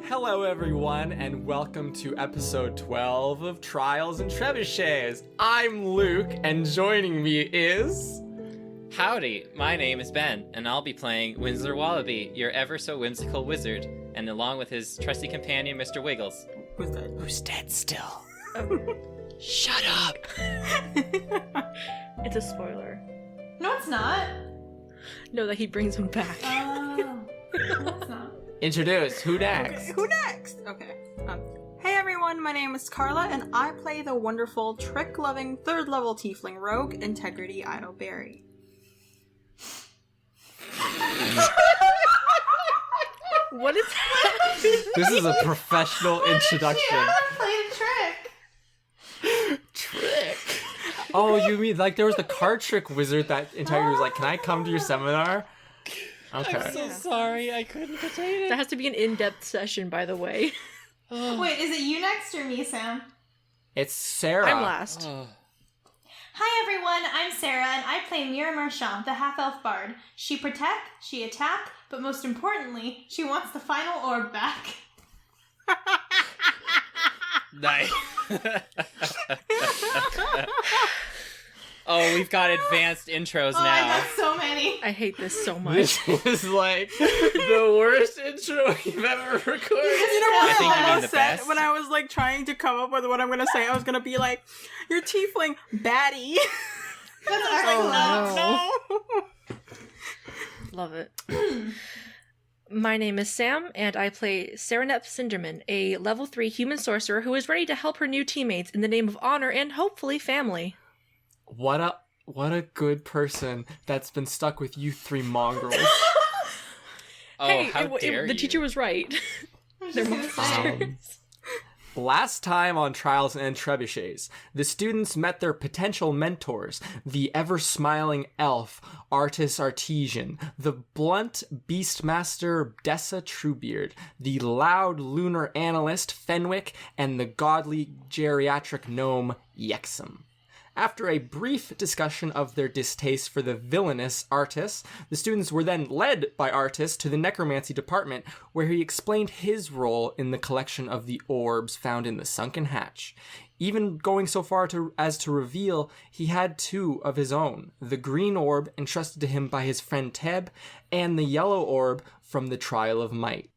Hello, everyone, and welcome to episode 12 of Trials and Trebuchets. I'm Luke, and joining me is... Howdy, my name is Ben, and I'll be playing Winsler Wallaby, your ever so whimsical wizard, and along with his trusty companion, Mr. Wiggles. Who's that? Who's dead still? Shut up! It's a spoiler. No, it's not. No, that he brings him back. Oh, no, it's not. Introduce. Who next? Okay, who next? Okay. Hey everyone, my name is Carla, and I play the wonderful, trick-loving, third-level tiefling rogue, Integrity Idleberry. What is happening? This is a professional introduction. I played a trick. Trick. Oh, you mean like there was the card trick wizard that Integrity was like, can I come to your seminar? Okay. I'm so sorry, I couldn't contain it. That has to be an in-depth session, by the way. Wait, is it you next or me, Sam? It's Sarah. I'm last. Hi everyone, I'm Sarah, and I play Mira Marchand, the half-elf bard. She protect, she attack, but most importantly, she wants the final orb back. Nice. Oh, we've got advanced intros Oh, I now. got so many. I hate this so much. This is like the worst intro we've ever recorded. You know what I think you mean almost the said best. when I was like trying to come up with what I'm gonna say? I was gonna be like, "You're tiefling baddie." That's Oh, no. Love it. My name is Sam, and I play Serenep Cinderman, a level 3 human sorcerer who is ready to help her new teammates in the name of honor and hopefully family. What a good person that's been stuck with you three mongrels. Oh, hey, how dare the you. teacher was right. They're monsters. Last time on Trials and Trebuchets, the students met their potential mentors, the ever-smiling elf, Artis Artesian, the blunt beastmaster Dessa Truebeard, the loud lunar analyst Fenwick, and the godly geriatric gnome Yexum. After a brief discussion of their distaste for the villainous Artis, the students were then led by Artis to the necromancy department, where he explained his role in the collection of the orbs found in the sunken hatch, even going so far as to reveal he had two of his own, the green orb entrusted to him by his friend Teb, and the yellow orb from the Trial of Might.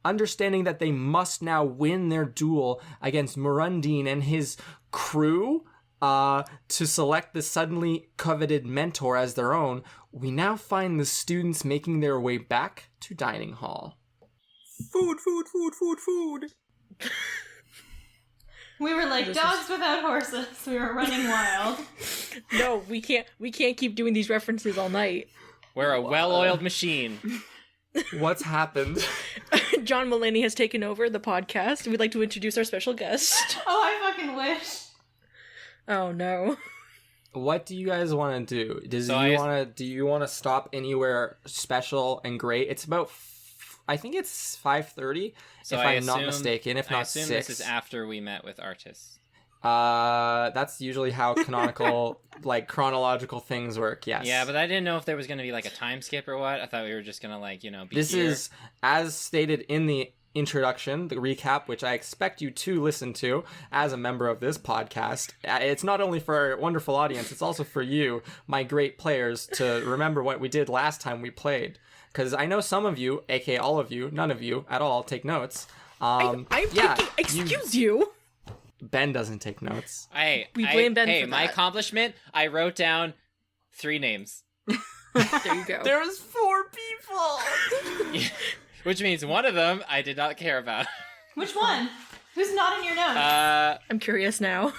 Understanding that they must now win their duel against Murundine and his crew, to select the suddenly coveted mentor as their own, we now find the students making their way back to dining hall. Food. We were like dogs without horses. We were running wild. No, we can't keep doing these references all night. We're a well-oiled machine. What's happened? John Mulaney has taken over the podcast. We'd like to introduce our special guest. Oh, I fucking wish. Oh no. What do you guys want to do? Do you want to stop anywhere special and great? It's about I think it's 5:30 So if I'm not mistaken, if I not assume 6. this is after we met with Artis. That's usually how canonical like chronological things work. Yes. Yeah, but I didn't know if there was going to be like a time skip or what. I thought we were just going to like, be This here. is as stated in the introduction, the recap, which I expect you to listen to as a member of this podcast. It's not only for our wonderful audience, it's also for you, my great players, to remember what we did last time we played. Because I know some of you, aka all of you, none of you at all, take notes. Excuse you. Ben doesn't take notes. We blame Ben Hey, for my that. accomplishment, I wrote down 3 names. There you go. There was 4 people! Which means one of them I did not care about. Which one? Who's not in your notes? I'm curious now.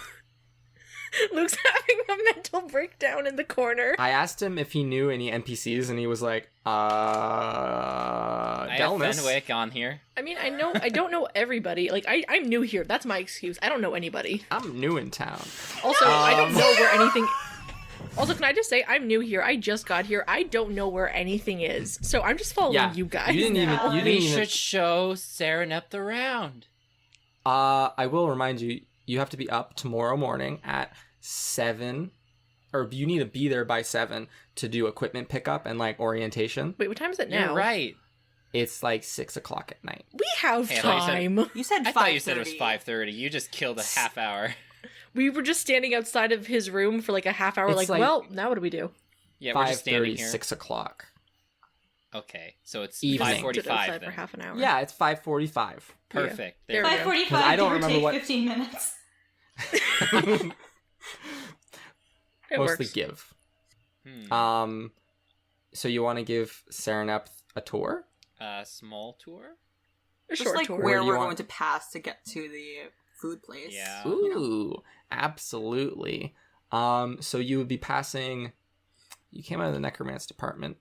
Luke's having a mental breakdown in the corner. I asked him if he knew any NPCs, and he was like, I have Delmas. Fenwick on here. I mean, I don't know everybody. Like, I'm new here. That's my excuse. I don't know anybody. I'm new in town. Also, I don't know where anything... Also, can I just say, I'm new here. I just got here. I don't know where anything is. So I'm just following you guys. You didn't now. even... We should show Serenep the round. I will remind you, you have to be up tomorrow morning at 7, or you need to be there by 7 to do equipment pickup and like orientation. Wait, what time is it now? You're right. It's like 6 o'clock at night. We have Hey, I thought you said- time. You said 5:30. I thought you said it was 5:30. You just killed a half hour. We were just standing outside of his room for like a half hour, It's like- well, now what do we do? Yeah, we're just 5:30, standing here. 6 o'clock. Okay, so it's Evening. Stood 5:45 outside then. for half an hour. Yeah, it's 5:45. Perfect. There There we go. 5:45, 'Cause I don't give or remember take what- 15 minutes. It Mostly works. give. Hmm. So you want to give Serenep a tour? Small tour? A Just short like tour. where do you we're want- going to pass to get to the food place. Yeah. Ooh, absolutely. So you would be passing. You came out of the necromancy department.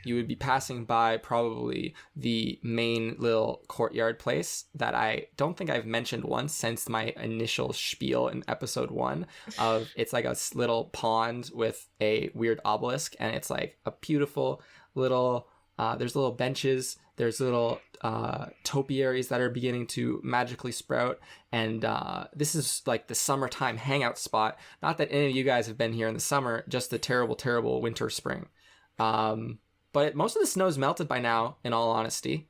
You would be passing by probably the main little courtyard place that I don't think I've mentioned once since my initial spiel in episode 1 of it's like a little pond with a weird obelisk, and it's like a beautiful little there's little benches, there's little topiaries that are beginning to magically sprout, and this is like the summertime hangout spot. Not that any of you guys have been here in the summer, just the terrible winter spring. But most of the snow's melted by now, in all honesty.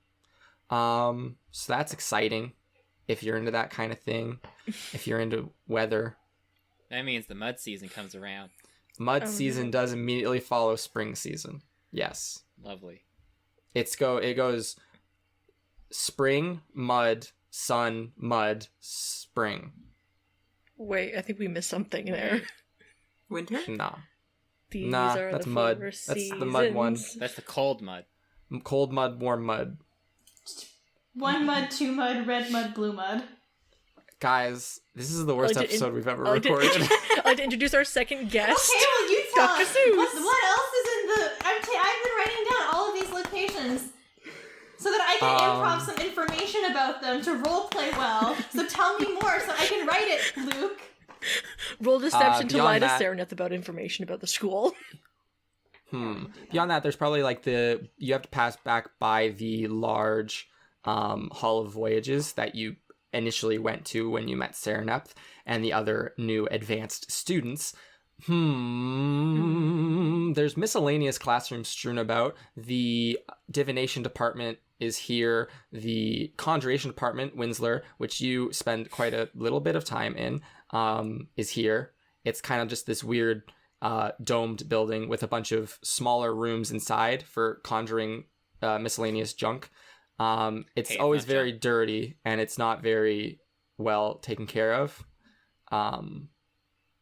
So that's exciting if you're into that kind of thing. If you're into weather. That means the mud season comes around. Mud Oh, season no. does immediately follow spring season. Yes. Lovely. It goes spring, mud, sun, mud, spring. Wait, I think we missed something there. Winter? Nah. These Nah, are that's the mud. 4 That's the mud one. seasons. That's the cold mud. Cold mud, warm mud. One mud, two mud, red mud, blue mud. Guys, this is the worst I like to episode we've ever I like, recorded. I'd like to introduce our second guest. Okay, well, you tell Dr. us. Seuss. What else is in the... I've been writing down all of these locations so that I can improv some information about them to roleplay well. So tell me more so I can write it, Luke. Roll deception to beyond lie to that- Sereneth about information about the school. Beyond that, there's probably like you have to pass back by the large Hall of Voyages that you initially went to when you met Serenep and the other new advanced students. There's miscellaneous classrooms strewn about. The divination department is here. The conjuration department, Winsler, which you spend quite a little bit of time in, is here. It's kind of just this weird domed building with a bunch of smaller rooms inside for conjuring miscellaneous junk. It's Hey, always not very junk. dirty, and it's not very well taken care of.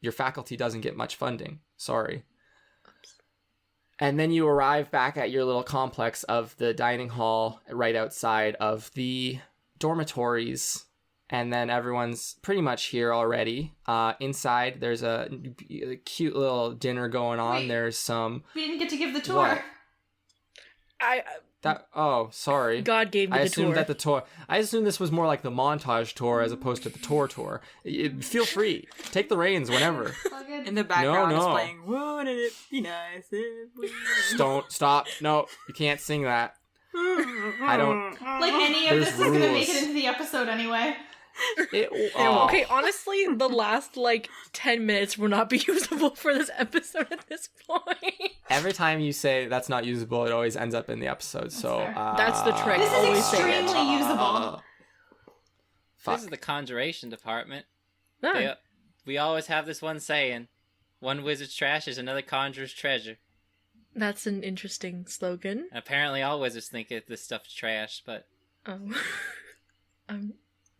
Your faculty doesn't get much funding. Sorry. And then you arrive back at your little complex of the dining hall right outside of the dormitories. And then everyone's pretty much here already. Inside, there's a cute little dinner going on. Wait. There's some... We didn't get to give the tour. What? I Oh, sorry. God gave me I the assumed tour. that the tour. I assumed this was more like the montage tour as opposed to the tour. Feel free, take the reins whenever. All good. In the background is no. playing, wouldn't it be nice if we... Don't stop. No, you can't sing that. I don't. Like any of There's this is gonna make rules. it into the episode anyway. Oh. Okay, honestly, the last 10 minutes will not be usable for this episode at this point. Every time you say that's not usable, it always ends up in the episode. So fair. That's the trick. This is Always say it. extremely usable. Fuck. This is the conjuration department. No. We always have this one saying, one wizard's trash is another conjurer's treasure. That's an interesting slogan. And apparently all wizards think this stuff's trash, but Oh.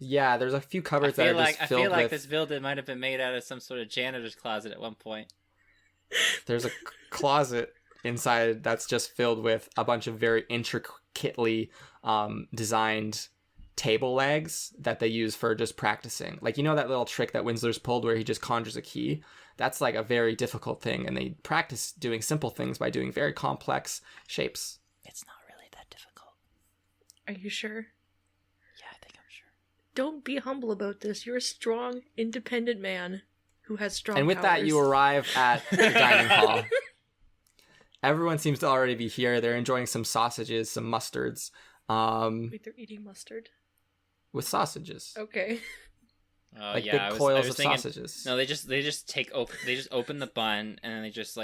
Yeah, there's a few cupboards that are just I filled feel like with. this building might have been made out of some sort of janitor's closet at one point. There's a closet inside that's just filled with a bunch of very intricately designed table legs that they use for just practicing. Like, you know that little trick that Winsler's pulled where he just conjures a key? That's like a very difficult thing, and they practice doing simple things by doing very complex shapes. It's not really that difficult. Are you sure? Yeah, I think I'm sure. Don't be humble about this. You're a strong, independent man who has strong And with that, you powers. arrive at the dining hall. Everyone seems to already be here. They're enjoying some sausages, some mustards, Wait, they're eating mustard? with sausages. Okay. Oh Like yeah, big I was coils of thinking, sausages. No, they just open the bun and then they just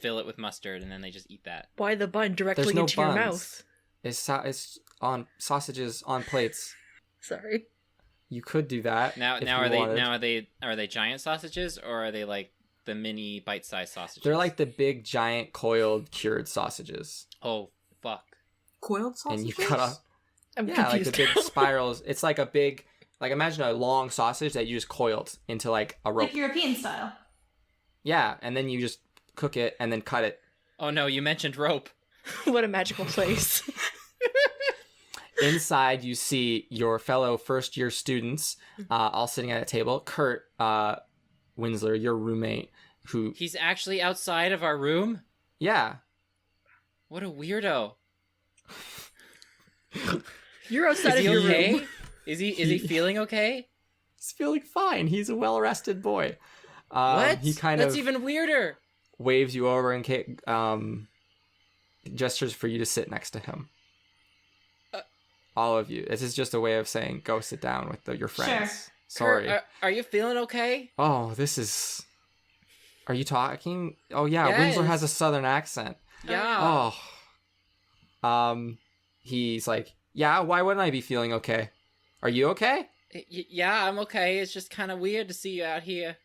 fill it with mustard and then they just eat that. Why the bun directly There's no into your buns. mouth? It's on sausages on plates. Sorry. You could do that. Now if are you they wanted. are they giant sausages or are they like the mini bite-sized sausages? They're like the big, giant, coiled, cured sausages. Oh fuck. Coiled sausages? And you cut off. I'm Yeah, like confused. the big spirals. It's like a big, like imagine a long sausage that you just coiled into like a rope. Like European style. Yeah, and then you just cook it and then cut it. Oh no, you mentioned rope. What a magical place. Inside, you see your fellow first-year students all sitting at a table. Kurt Winsler, your roommate, who... He's actually outside of our room? Yeah. What a weirdo. You're outside Is of he your okay? room. Is he feeling okay? He's feeling fine. He's a well-rested boy. What? He kind That's of even weirder. waves you over and gestures for you to sit next to him. All of you. This is just a way of saying, go sit down with your friends. Sorry. Kurt, are you feeling okay? Oh, this is... Are you talking? Oh, yeah. Yes. Winsler has a southern accent. Yeah. Oh. He's like, yeah, why wouldn't I be feeling okay? Are you okay? Yeah, I'm okay. It's just kind of weird to see you out here.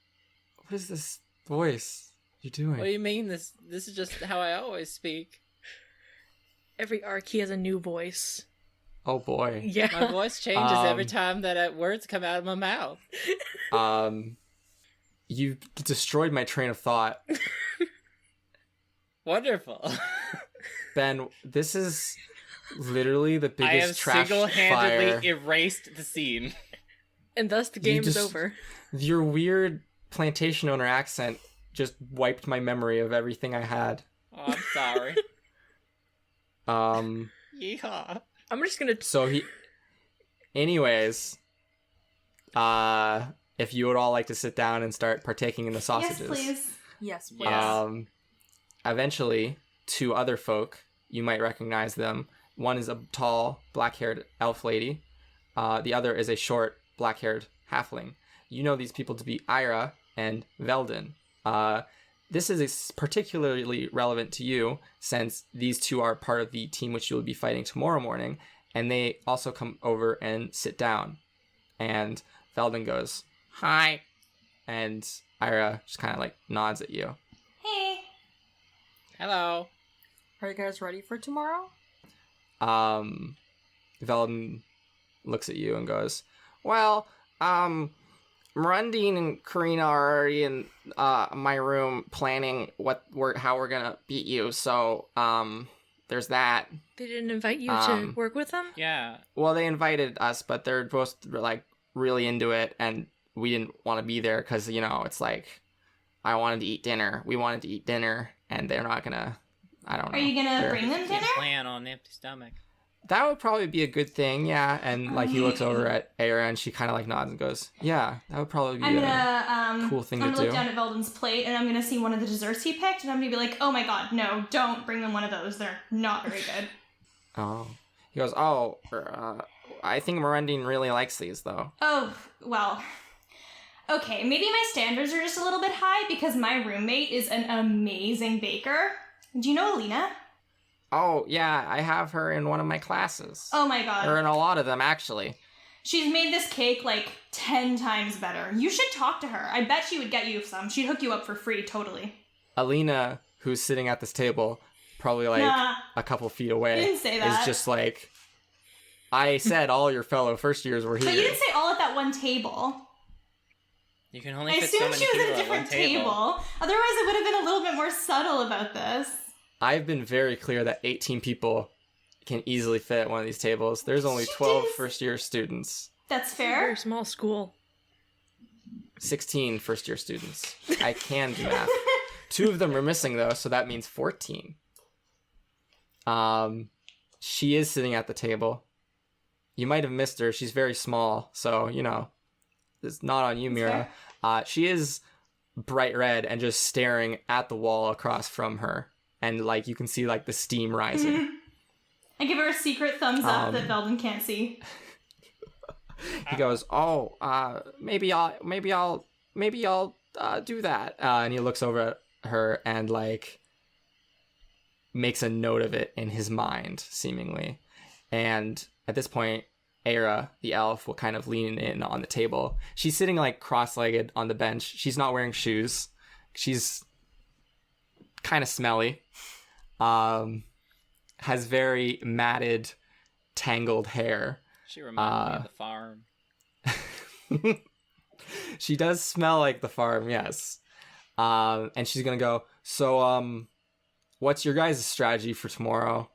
What is this voice you're doing? What do you mean? This is just how I always speak. Every arc, he has a new voice. Oh, boy. Yeah. My voice changes every Um, time that words come out of my mouth. You destroyed my train of thought. Wonderful. Ben, this is literally the I have biggest trash single-handedly fire. erased the scene. And thus the game is just- over. Your weird plantation owner accent just wiped my memory of everything I had. Oh, I'm sorry. Yeehaw. I'm just gonna... So he... Anyways, if you would all like to sit down and start partaking in the sausages. Yes, please. Yes, please. Yes. Eventually, two other folk, you might recognize them. One is a tall, black-haired elf lady. The other is a short, black-haired halfling. You know these people to be Ira and Veldin. This is particularly relevant to you since these two are part of the team which you will be fighting tomorrow morning, and they also come over and sit down. And Veldin goes, "Hi," and Ira just kind of like nods at you. Hey. Hello. Are you guys ready for tomorrow? Veldin looks at you and goes, "Well, Mrundine and Karina are already in my room planning how we're gonna beat you. So there's that. They didn't invite you to work with them? Yeah. Well, they invited us, but they're both like really into it, and we didn't want to be there because it's like I wanted to eat dinner. We wanted to eat dinner, and they're not gonna. I don't know. Are you gonna They're- bring them Can't dinner? plan on an empty stomach. That would probably be a good thing, yeah. And like he looks over at Aira, and she kind of like nods and goes, "Yeah, that would probably be I'm a gonna cool thing I'm to gonna look do." down at Veldin's plate and I'm gonna see one of the desserts he picked and I'm gonna be like, oh my god, no, don't bring them one of those. They're not very good. Oh, he goes, "Oh, I think Mirandine really likes these though." Oh, well. Okay, maybe my standards are just a little bit high because my roommate is an amazing baker. Do you know Alina? Oh, yeah, I have her in one of my classes. Oh my god. Or in a lot of them, actually. She's made this cake like 10 times better. You should talk to her. I bet she would get you some. She'd hook you up for free, totally. Alina, who's sitting at this table, probably like Nah. a couple feet away, You didn't say that. is just like, I said all your fellow first years were here. But you didn't say all at that one table. You can only I fit so assumed many she was people at a at one different table. table. Otherwise, I would have been a little bit more subtle about this. I've been very clear that 18 people can easily fit at one of these tables. There's only 12 first-year students. That's It's a very fair. small school. 16 first-year students. I can do math. 2 of them are missing, though, so that means 14. She is sitting at the table. You might have missed her. She's very small, so, it's not on you, Mira. She is bright red and just staring at the wall across from her. And, like, you can see, like, the steam rising. I give her a secret thumbs up that Veldin can't see. He goes, "Oh, maybe I'll do that." And he looks over at her and like makes a note of it in his mind, seemingly. And at this point, Aira, the elf, will kind of lean in on the table. She's sitting like cross-legged on the bench. She's not wearing shoes. She's kind of smelly. Has very matted, tangled hair. She reminds me of the farm. She does smell like the farm, yes. And she's gonna go, so, what's your guys' strategy for tomorrow?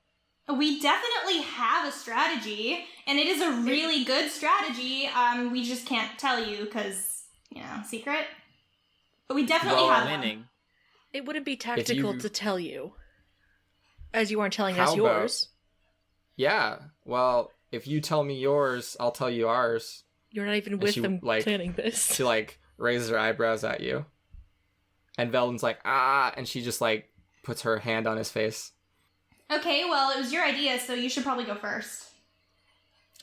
We definitely have a strategy, and it is a really good strategy. We just can't tell you because, secret. But we definitely have winning. one. It wouldn't be tactical to tell you, as you aren't telling How us yours. Yeah, well, if you tell me yours, I'll tell you ours. You're not even And with she, them like, planning this. She, like, raises her eyebrows at you. And Veldon's like, ah, and she just, like, puts her hand on his face. Okay, well, it was your idea, so you should probably go first.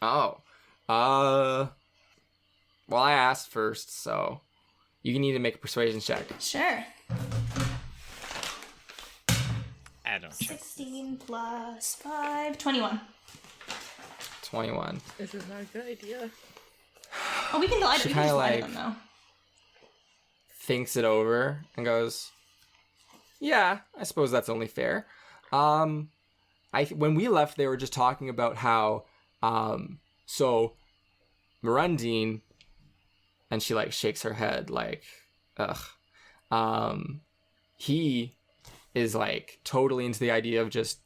Oh. Well, I asked first, so you need to make a persuasion check. Sure. I don't trust 16 plus 5, 21. 21. This is not a good idea. Oh, we can lie to She we can just kinda, lie to like- them, though. Thinks it over and goes, yeah, I suppose that's only fair. When we left, they were just talking about how, so Mirundine, and she like shakes her head like, ugh. He is like totally into the idea of just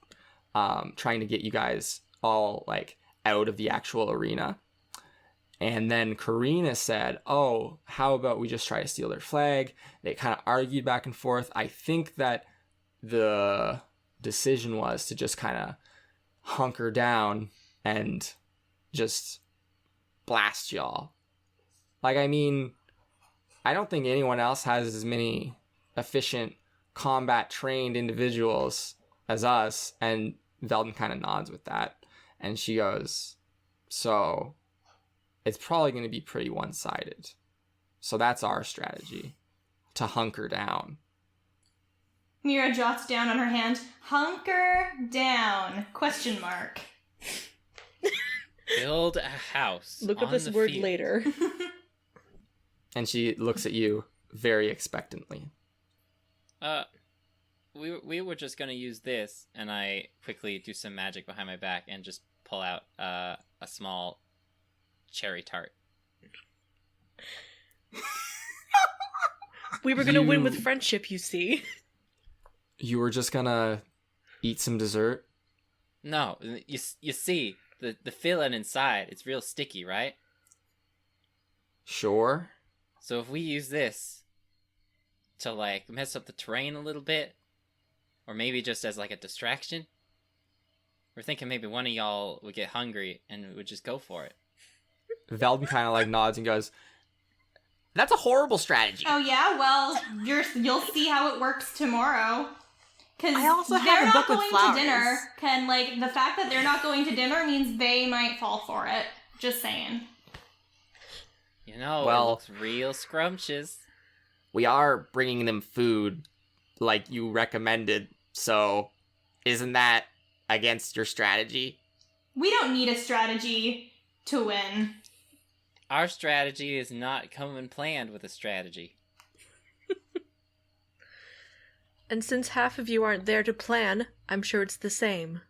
trying to get you guys all like out of the actual arena. And then Karina said, oh, how about we just try to steal their flag? They kind of argued back and forth. I think that the decision was to just kind of hunker down and just blast y'all. Like, I mean, I don't think anyone else has as many efficient combat trained individuals as us. And Veldon kind of nods with that. And she goes, so it's probably going to be pretty one-sided. So that's our strategy, to hunker down. Mira jots down on her hand, hunker down, question mark. Build a house. Look up on this the word field. later. And she looks at you very expectantly. We were just gonna use this, and I quickly do some magic behind my back and just pull out a small cherry tart. We were gonna win You- with friendship, you see. You were just gonna eat some dessert? No, you see the filling inside. It's real sticky, right? Sure. So if we use this to like mess up the terrain a little bit, or maybe just as like a distraction, we're thinking maybe one of y'all would get hungry and would just go for it. Veldon kind of like nods and goes, that's a horrible strategy. Oh yeah, well, you'll see how it works tomorrow. Because I also have they're a not book with going flowers. to dinner. The fact that they're not going to dinner means they might fall for it. Just saying. You know, Well- it looks real scrumptious. We are bringing them food like you recommended, so isn't that against your strategy? We don't need a strategy to win. Our strategy is not coming planned with a strategy. And since half of you aren't there to plan, I'm sure it's the same.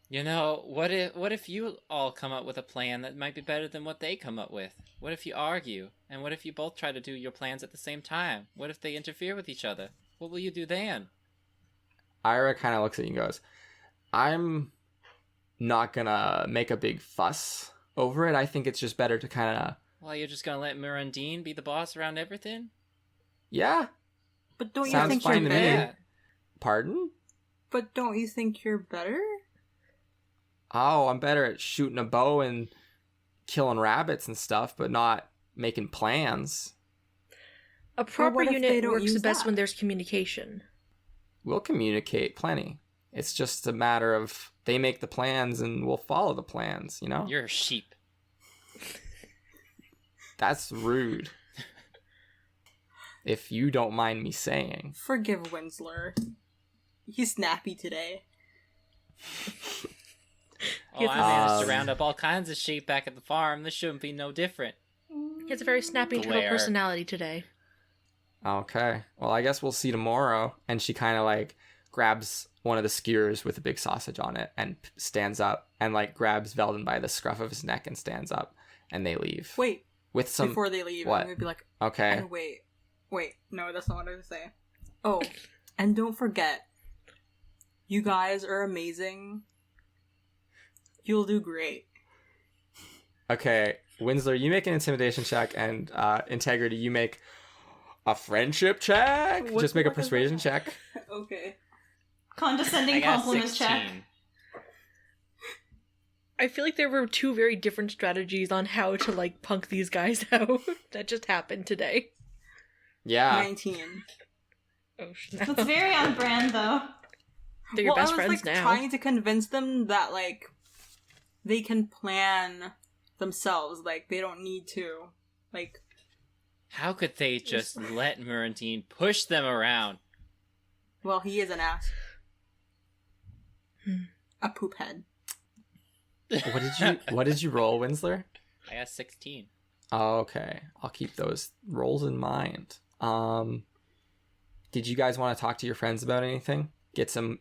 You know, what if you all come up with a plan that might be better than what they come up with? What if you argue? And what if you both try to do your plans at the same time? What if they interfere with each other? What will you do then? Ira kind of looks at you and goes, I'm not gonna make a big fuss over it. I think it's just better to kind of, Well, you're just gonna let Mirandine be the boss around everything? yeah, But don't Sounds you think fine you're to me. better? Yeah. Pardon? But don't you think you're better? Oh, I'm better at shooting a bow and killing rabbits and stuff, but not making plans. A proper what if they unit don't works use best that? when there's communication. We'll communicate plenty. It's just a matter of they make the plans and we'll follow the plans, you know? You're a sheep. That's rude. If you don't mind me saying. Forgive Winsler. He's snappy today. Oh, I managed to round up all kinds of sheep back at the farm. This shouldn't be no different. He has a very snappy turtle Glare. personality today. Okay. Well, I guess we'll see tomorrow. And she kind of like grabs one of the skewers with a big sausage on it and stands up and like grabs Veldon by the scruff of his neck and stands up, and they leave. Wait, With some before they leave, what? I'm gonna be like, Okay. and wait, no, that's not what I was saying. Oh, and don't forget, you guys are amazing. You'll do great. Okay. Winsler, you make an intimidation check, and Integrity, you make a friendship check. What Just the make a fuck is persuasion that? check. Okay. I Condescending got compliments 16. check. I feel like there were two very different strategies on how to like punk these guys out. That just happened today. Yeah. 19. Oh, snap. That's very on brand, though. They're your best I was friends like now. trying to convince them that like they can plan themselves. Like they don't need to. Like How could they just let Murantine push them around? well, he is an ass. A poop head. What did you roll, Winsler? I got 16. Oh, okay. I'll keep those rolls in mind. Did you guys want to talk to your friends about anything? Get some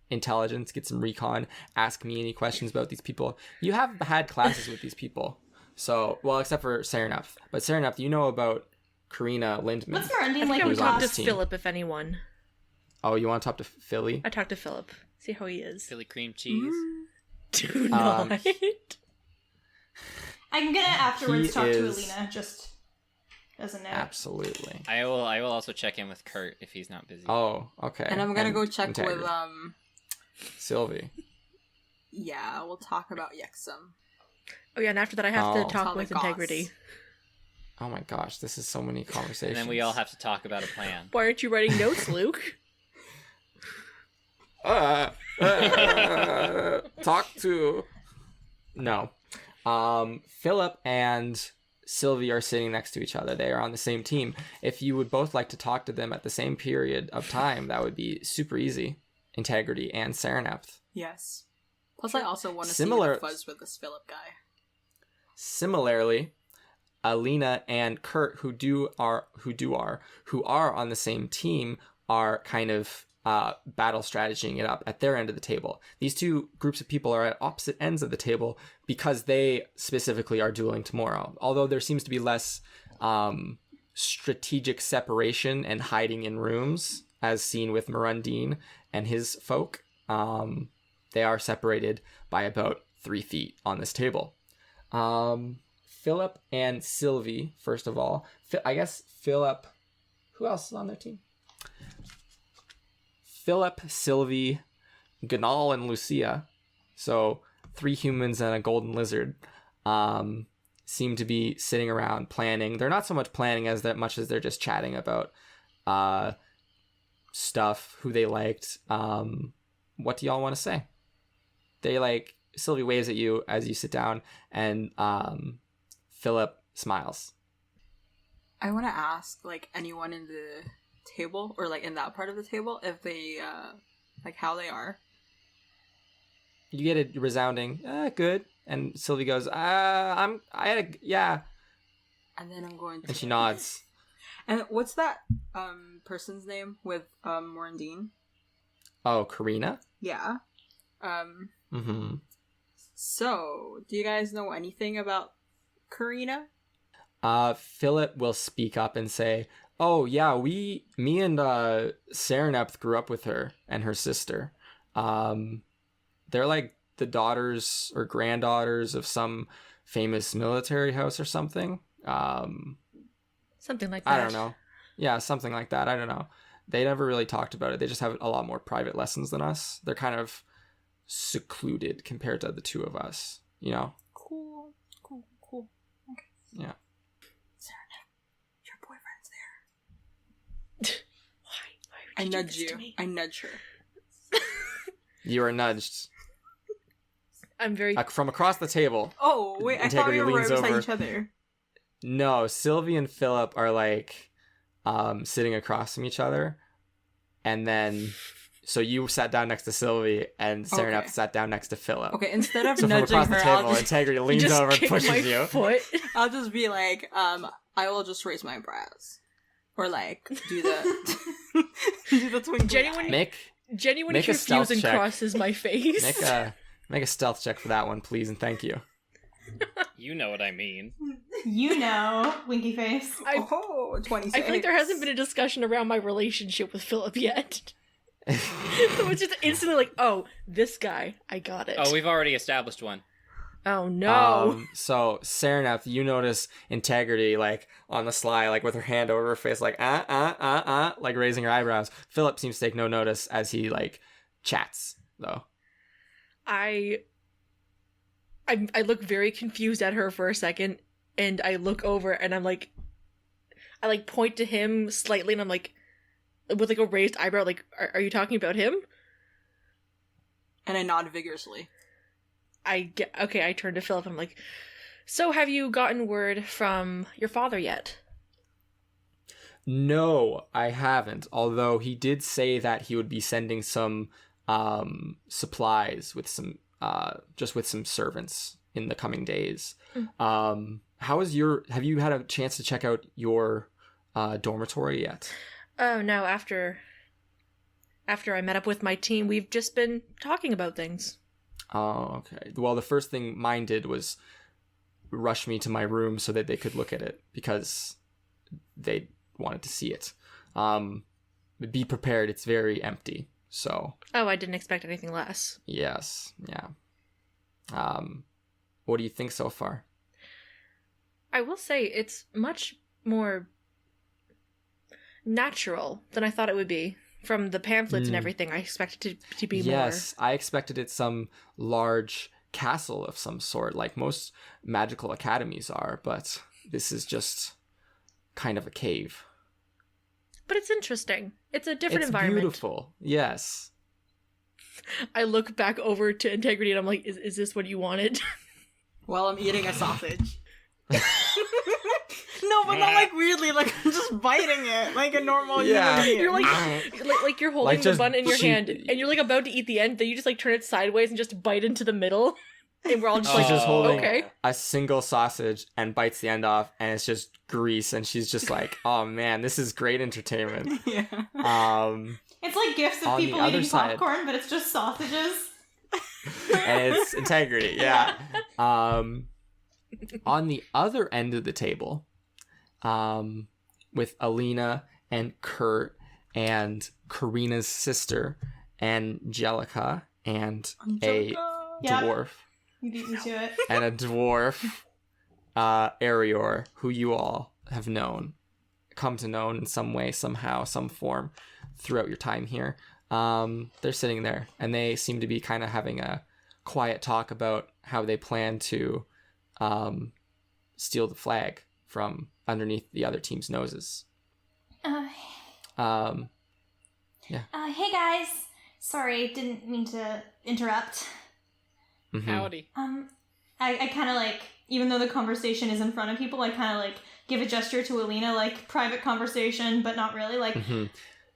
intelligence, get some recon, ask me any questions about these people. You have had classes with these people. So, well, except for Sereneth. But Sereneth, you know about Karina Lindman. What's I Mirandine think like I in would Who's on talk to this team? Philip if anyone. Oh, you want to talk to Philly? I talked to Philip. See how he is. Philly cream cheese. Do not. I'm gonna afterwards He talk to is- Alina, just as a note. Absolutely. I will also check in with Kurt if he's not busy. Oh, okay. And I'm gonna go check Integrity. with Sylvie. yeah, we'll talk about Yexum. Oh yeah, and after that I have Oh. to Tell talk the with goss. Integrity. Oh my gosh, this is so many conversations. And then we all have to talk about a plan. Why aren't you writing notes, Luke? Talk to. No. Philip and Sylvie are sitting next to each other. They are on the same team. If you would both like to talk to them at the same period of time, that would be super easy. Integrity and Sereneth. Yes. Plus, I also want to Similar- see the fuzz with this Philip guy. Similarly, Alina and Kurt, who are on the same team, are kind of battle strategying it up at their end of the table. These two groups of people are at opposite ends of the table because they specifically are dueling tomorrow. Although there seems to be less strategic separation and hiding in rooms, as seen with Mirandine and his folk, they are separated by about 3 feet on this table. Philip and Sylvie, first of all. I guess Philip... Who else is on their team? Philip, Sylvie, Ganal, and Lucia. So 3 humans and a golden lizard seem to be sitting around planning. They're not so much planning as that much as they're just chatting about stuff, who they liked. What do y'all want to say? Sylvie waves at you as you sit down, and Philip smiles. I want to ask, like, anyone in the table, or, like, in that part of the table, if they, like, how they are. You get a resounding, good. And Sylvie goes, yeah. And then I'm going to... And she nods. And what's that, person's name with, Morandine? Oh, Karina? Yeah. Mm-hmm. So, do you guys know anything about Karina? Philip will speak up and say, oh, yeah, me and Sereneth grew up with her and her sister. They're like the daughters or granddaughters of some famous military house or something. Something like that. I don't know. Yeah, something like that. I don't know. They never really talked about it. They just have a lot more private lessons than us. They're kind of secluded compared to the two of us, you know? Cool. Okay. Yeah. Sereneth, your boyfriend's there. Why I would you do nudge this you. to me? I nudge her. You are nudged. I'm very... From across the table. Oh, wait, I thought we Integrity were right leans beside over. each other. No, Sylvie and Philip are like sitting across from each other, and then So you sat down next to Sylvie, and Serenep Okay. sat down next to Philip. Okay, instead of So from nudging across the her, table, Integrity leans just over and kick my pushes you. foot. I'll just be like, I will just raise my eyebrows. Or like, do the do the twinkly Genuine- eye. Genuine Make a stealth confusion check. crosses my face. Make a stealth check for that one, please, and thank you. You know what I mean. You know, winky face. Oh, 26. I feel like there hasn't been a discussion around my relationship with Philip yet. So it's just instantly like, oh, this guy, I got it. Oh, we've already established one. Oh no. So Serenep, you notice Integrity like on the sly, like with her hand over her face, like like raising her eyebrows. Philip seems to take no notice as he like chats though. I look very confused at her for a second, and I look over and I'm like, I like point to him slightly, and I'm like, with like a raised eyebrow, like, are you talking about him? And I nod vigorously. Okay, I turn to Philip and I'm like, so have you gotten word from your father yet? No, I haven't. Although he did say that he would be sending some supplies with some with some servants in the coming days. Have you had a chance to check out your dormitory yet? Oh no, after I met up with my team, we've just been talking about things. Oh, okay. Well, the first thing mine did was rush me to my room so that they could look at it because they wanted to see it. Be prepared, it's very empty. So. Oh, I didn't expect anything less. Yes, yeah. What do you think so far? I will say it's much more natural than I thought it would be. From the pamphlets and everything, I expected it to be more. Yes, I expected it some large castle of some sort, like most magical academies are, but this is just kind of a cave. But it's interesting. It's a different environment. It's beautiful, yes. I look back over to Integrity and I'm like, is this what you wanted? While I'm eating a sausage. No, but not like weirdly, like I'm just biting it like a normal human being. You're like you're holding Like, the just bun in your she- hand and you're like about to eat the end, then you just like turn it sideways and just bite into the middle. And we're all just She's like, just holding okay. a single sausage and bites the end off, and it's just grease, and she's just like, oh man, this is great entertainment. Yeah. It's like gifts of On the people other eating side- popcorn, but it's just sausages. And it's Integrity, yeah. On the other end of the table, with Alina and Kurt and Karina's sister, Angelica, and a Yep. dwarf, You beat me to it. and a dwarf, Arior, who you all have come to know in some way, somehow, some form throughout your time here. They're sitting there, and they seem to be kind of having a quiet talk about how they plan to steal the flag from underneath the other team's noses. Hey guys. Sorry, didn't mean to interrupt. Mhm. Howdy. I kind of like, even though the conversation is in front of people, I kind of like give a gesture to Alina, like private conversation, but not really. Like, Mhm.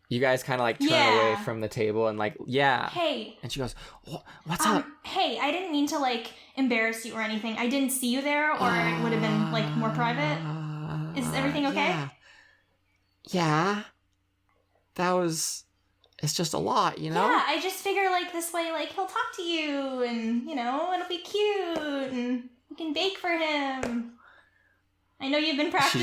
You guys kind of like turn Yeah. away from the table and like, yeah. hey, And she goes, what's up? hey, I didn't mean to like embarrass you or anything. I didn't see you there, or it would have been like more private. Is everything okay? Yeah. It's just a lot, you know? Yeah, I just figure like this way, like he'll talk to you, and you know it'll be cute, and you can bake for him. I know you've been practicing.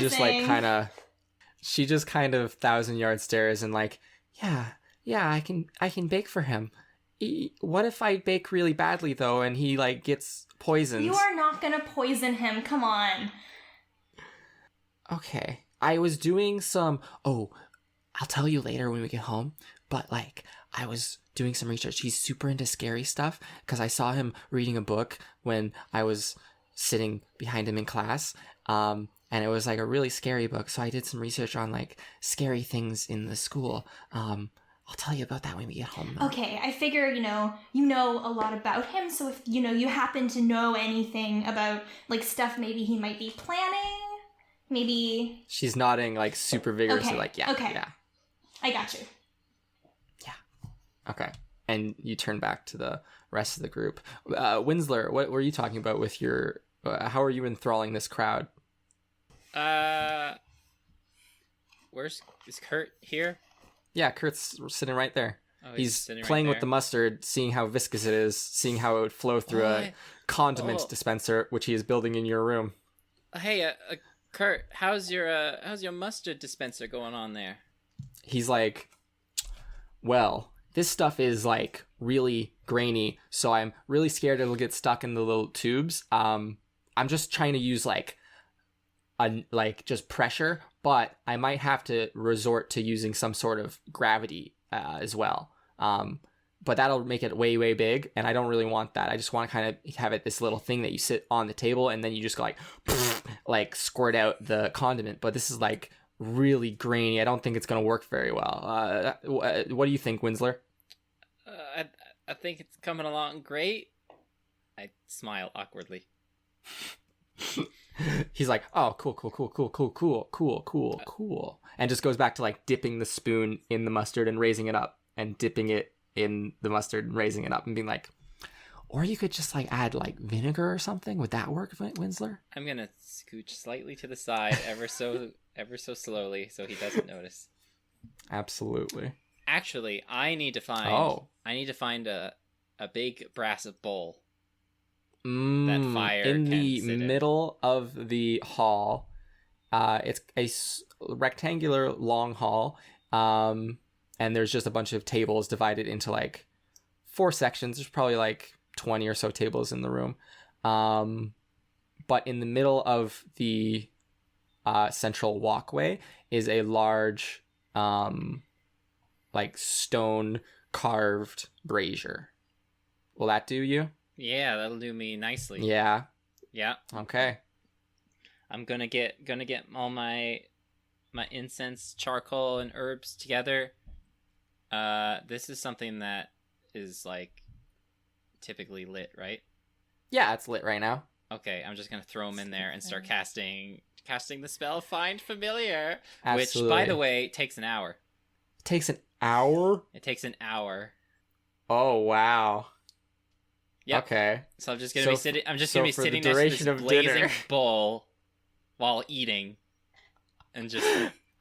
She just kind of 1,000-yard stares and like, yeah, I can bake for him. What if I bake really badly though, and he like gets poisoned? You are not gonna poison him. Come on. Okay. I was doing some. Oh, I'll tell you later when we get home. But like, I was doing some research. He's super into scary stuff because I saw him reading a book when I was sitting behind him in class. And it was like a really scary book. So I did some research on like scary things in the school. I'll tell you about that when we get home. Though. Okay, I figure you know a lot about him. So if you happen to know anything about like stuff maybe he might be planning, maybe. She's nodding like super vigorously, Okay, like yeah, okay. yeah. I got you. Okay. And you turn back to the rest of the group. Winsler, what were you talking about with your... how are you enthralling this crowd? Is Kurt here? Yeah, Kurt's sitting right there. Oh, He's sitting playing right with the mustard, seeing how viscous it is, seeing how it would flow through a condiment dispenser, which he is building in your room. Hey, Kurt, how's your mustard dispenser going on there? He's like, well, this stuff is like really grainy, so I'm really scared it'll get stuck in the little tubes. I'm just trying to use just pressure, but I might have to resort to using some sort of gravity as well. But that'll make it way, way big, and I don't really want that. I just want to kind of have it this little thing that you sit on the table, and then you just go like squirt out the condiment. But this is like really grainy. I don't think it's going to work very well. What do you think, Winsler? I think it's coming along great. I smile awkwardly. He's like, oh, cool, and just goes back to like dipping the spoon in the mustard and raising it up, and dipping it in the mustard and raising it up, and being like, or you could just like add like vinegar or something. Would that work, Winsler? I'm gonna scooch slightly to the side, ever so slowly, so he doesn't notice. Absolutely. Actually, I need to find a big brass bowl. That fire in can the sit in. middle of the hall. It's a rectangular long hall, and there's just a bunch of tables divided into like 4 sections. There's probably like 20 or so tables in the room, but in the middle of the central walkway is a large like stone carved brazier. Will that do you? Yeah, that'll do me nicely. Yeah. Okay. I'm gonna get all my incense, charcoal, and herbs together. This is something that is like typically lit, right? Yeah, it's lit right now. Okay, I'm just gonna throw them in there and start casting the spell Find Familiar, Absolutely. which, by the way, takes an hour. It takes an hour? It takes an hour. Oh, wow. Yep. Okay. So I'm just gonna be sitting. I'm just gonna be for sitting the next to duration this of blazing dinner. bowl while eating, and just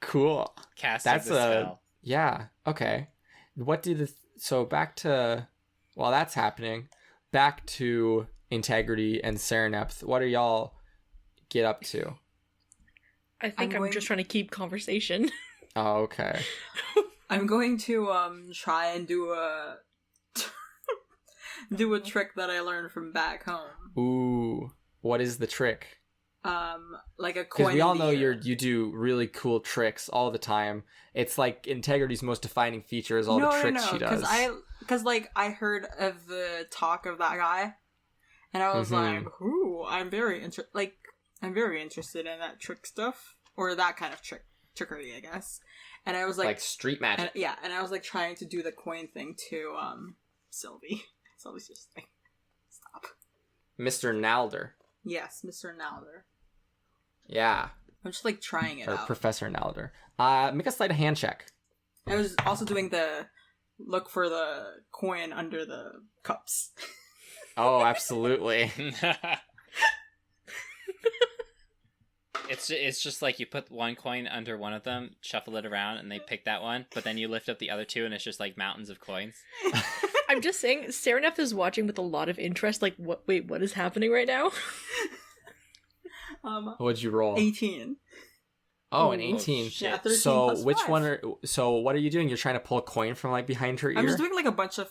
Cool. casting the spell. Yeah. Okay. What do so back to while that's happening, back to Integrity and Serenepth. What do y'all get up to? I think I'm just trying to keep conversation. Oh, okay. I'm going to try and do a do a trick that I learned from back home. Ooh, what is the trick? Like a coin. Because we all know air. you do really cool tricks all the time. It's like Integrity's most defining feature is all the tricks she does. Because I heard of the talk of that guy, and I was like, ooh, I'm very interested in that trick stuff, or that kind of trickery, I guess. And I was like street magic. And I was like trying to do the coin thing to Sylvie. Sylvie's just like, stop. Mr. Nalder. Yes, Mr. Nalder. Yeah. I'm just like trying it or out. Professor Nalder. Make a sleight of hand check. I was also doing the look for the coin under the cups. Oh, absolutely. It's just like you put one coin under one of them, shuffle it around, and they pick that one, but then you lift up the other two, and it's just like mountains of coins. I'm just saying, Serenepth is watching with a lot of interest. Like, what is happening right now? What'd you roll? 18. Oh, an 18. shit. Yeah, 13 so plus which 5. one so what are you doing? You're trying to pull a coin from like behind her ear? I'm just doing like a bunch of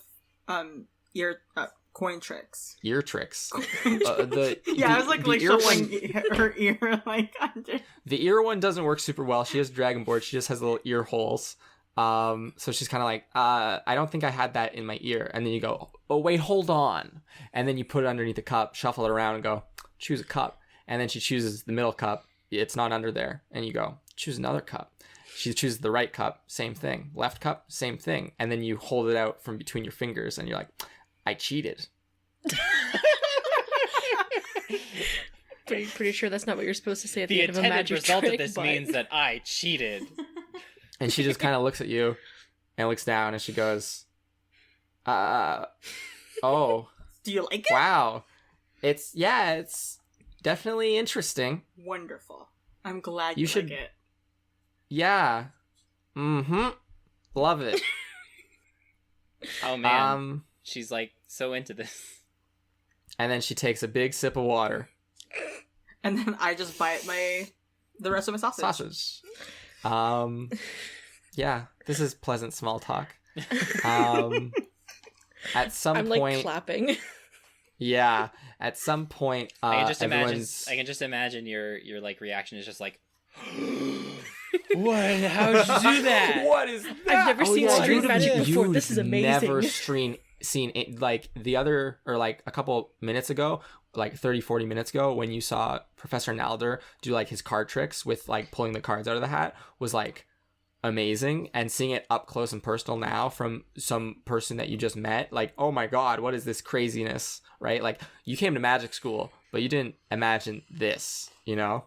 coin tricks. Ear tricks. I was like shuffling her ear like under. The ear one doesn't work super well. She has Dragonboard. She just has little ear holes. So she's kind of like, I don't think I had that in my ear. And then you go, oh wait, hold on. And then you put it underneath the cup, shuffle it around, and go, choose a cup. And then she chooses the middle cup. It's not under there. And you go, choose another cup. She chooses the right cup, same thing. Left cup, same thing. And then you hold it out from between your fingers, and you're like, I cheated. Pretty sure that's not what you're supposed to say at the, The end of a intended magic result trick, of this but... means that I cheated. And she just kind of looks at you and looks down, and she goes, Oh, Do you like it? wow. It's definitely interesting. Wonderful. I'm glad You you should- like it. Yeah. Mm-hmm. Love it. Oh man, she's like so into this. And then she takes a big sip of water. And then I just bite the rest of my sausage. Yeah, this is pleasant small talk. At some I'm point, like clapping. yeah, at some point, I can just imagine. everyone's... I can just imagine your like reaction is just like, what? How did you do that? What is that? I've never seen yeah, street you've- magic before. you've This is amazing. Never seen it, like the other, or like a couple minutes ago, like 30-40 minutes ago, when you saw Professor Nalder do like his card tricks with like pulling the cards out of the hat, was like amazing. And seeing it up close and personal now from some person that you just met, like, oh my god, what is this craziness, right? Like, you came to magic school, but you didn't imagine this, you know?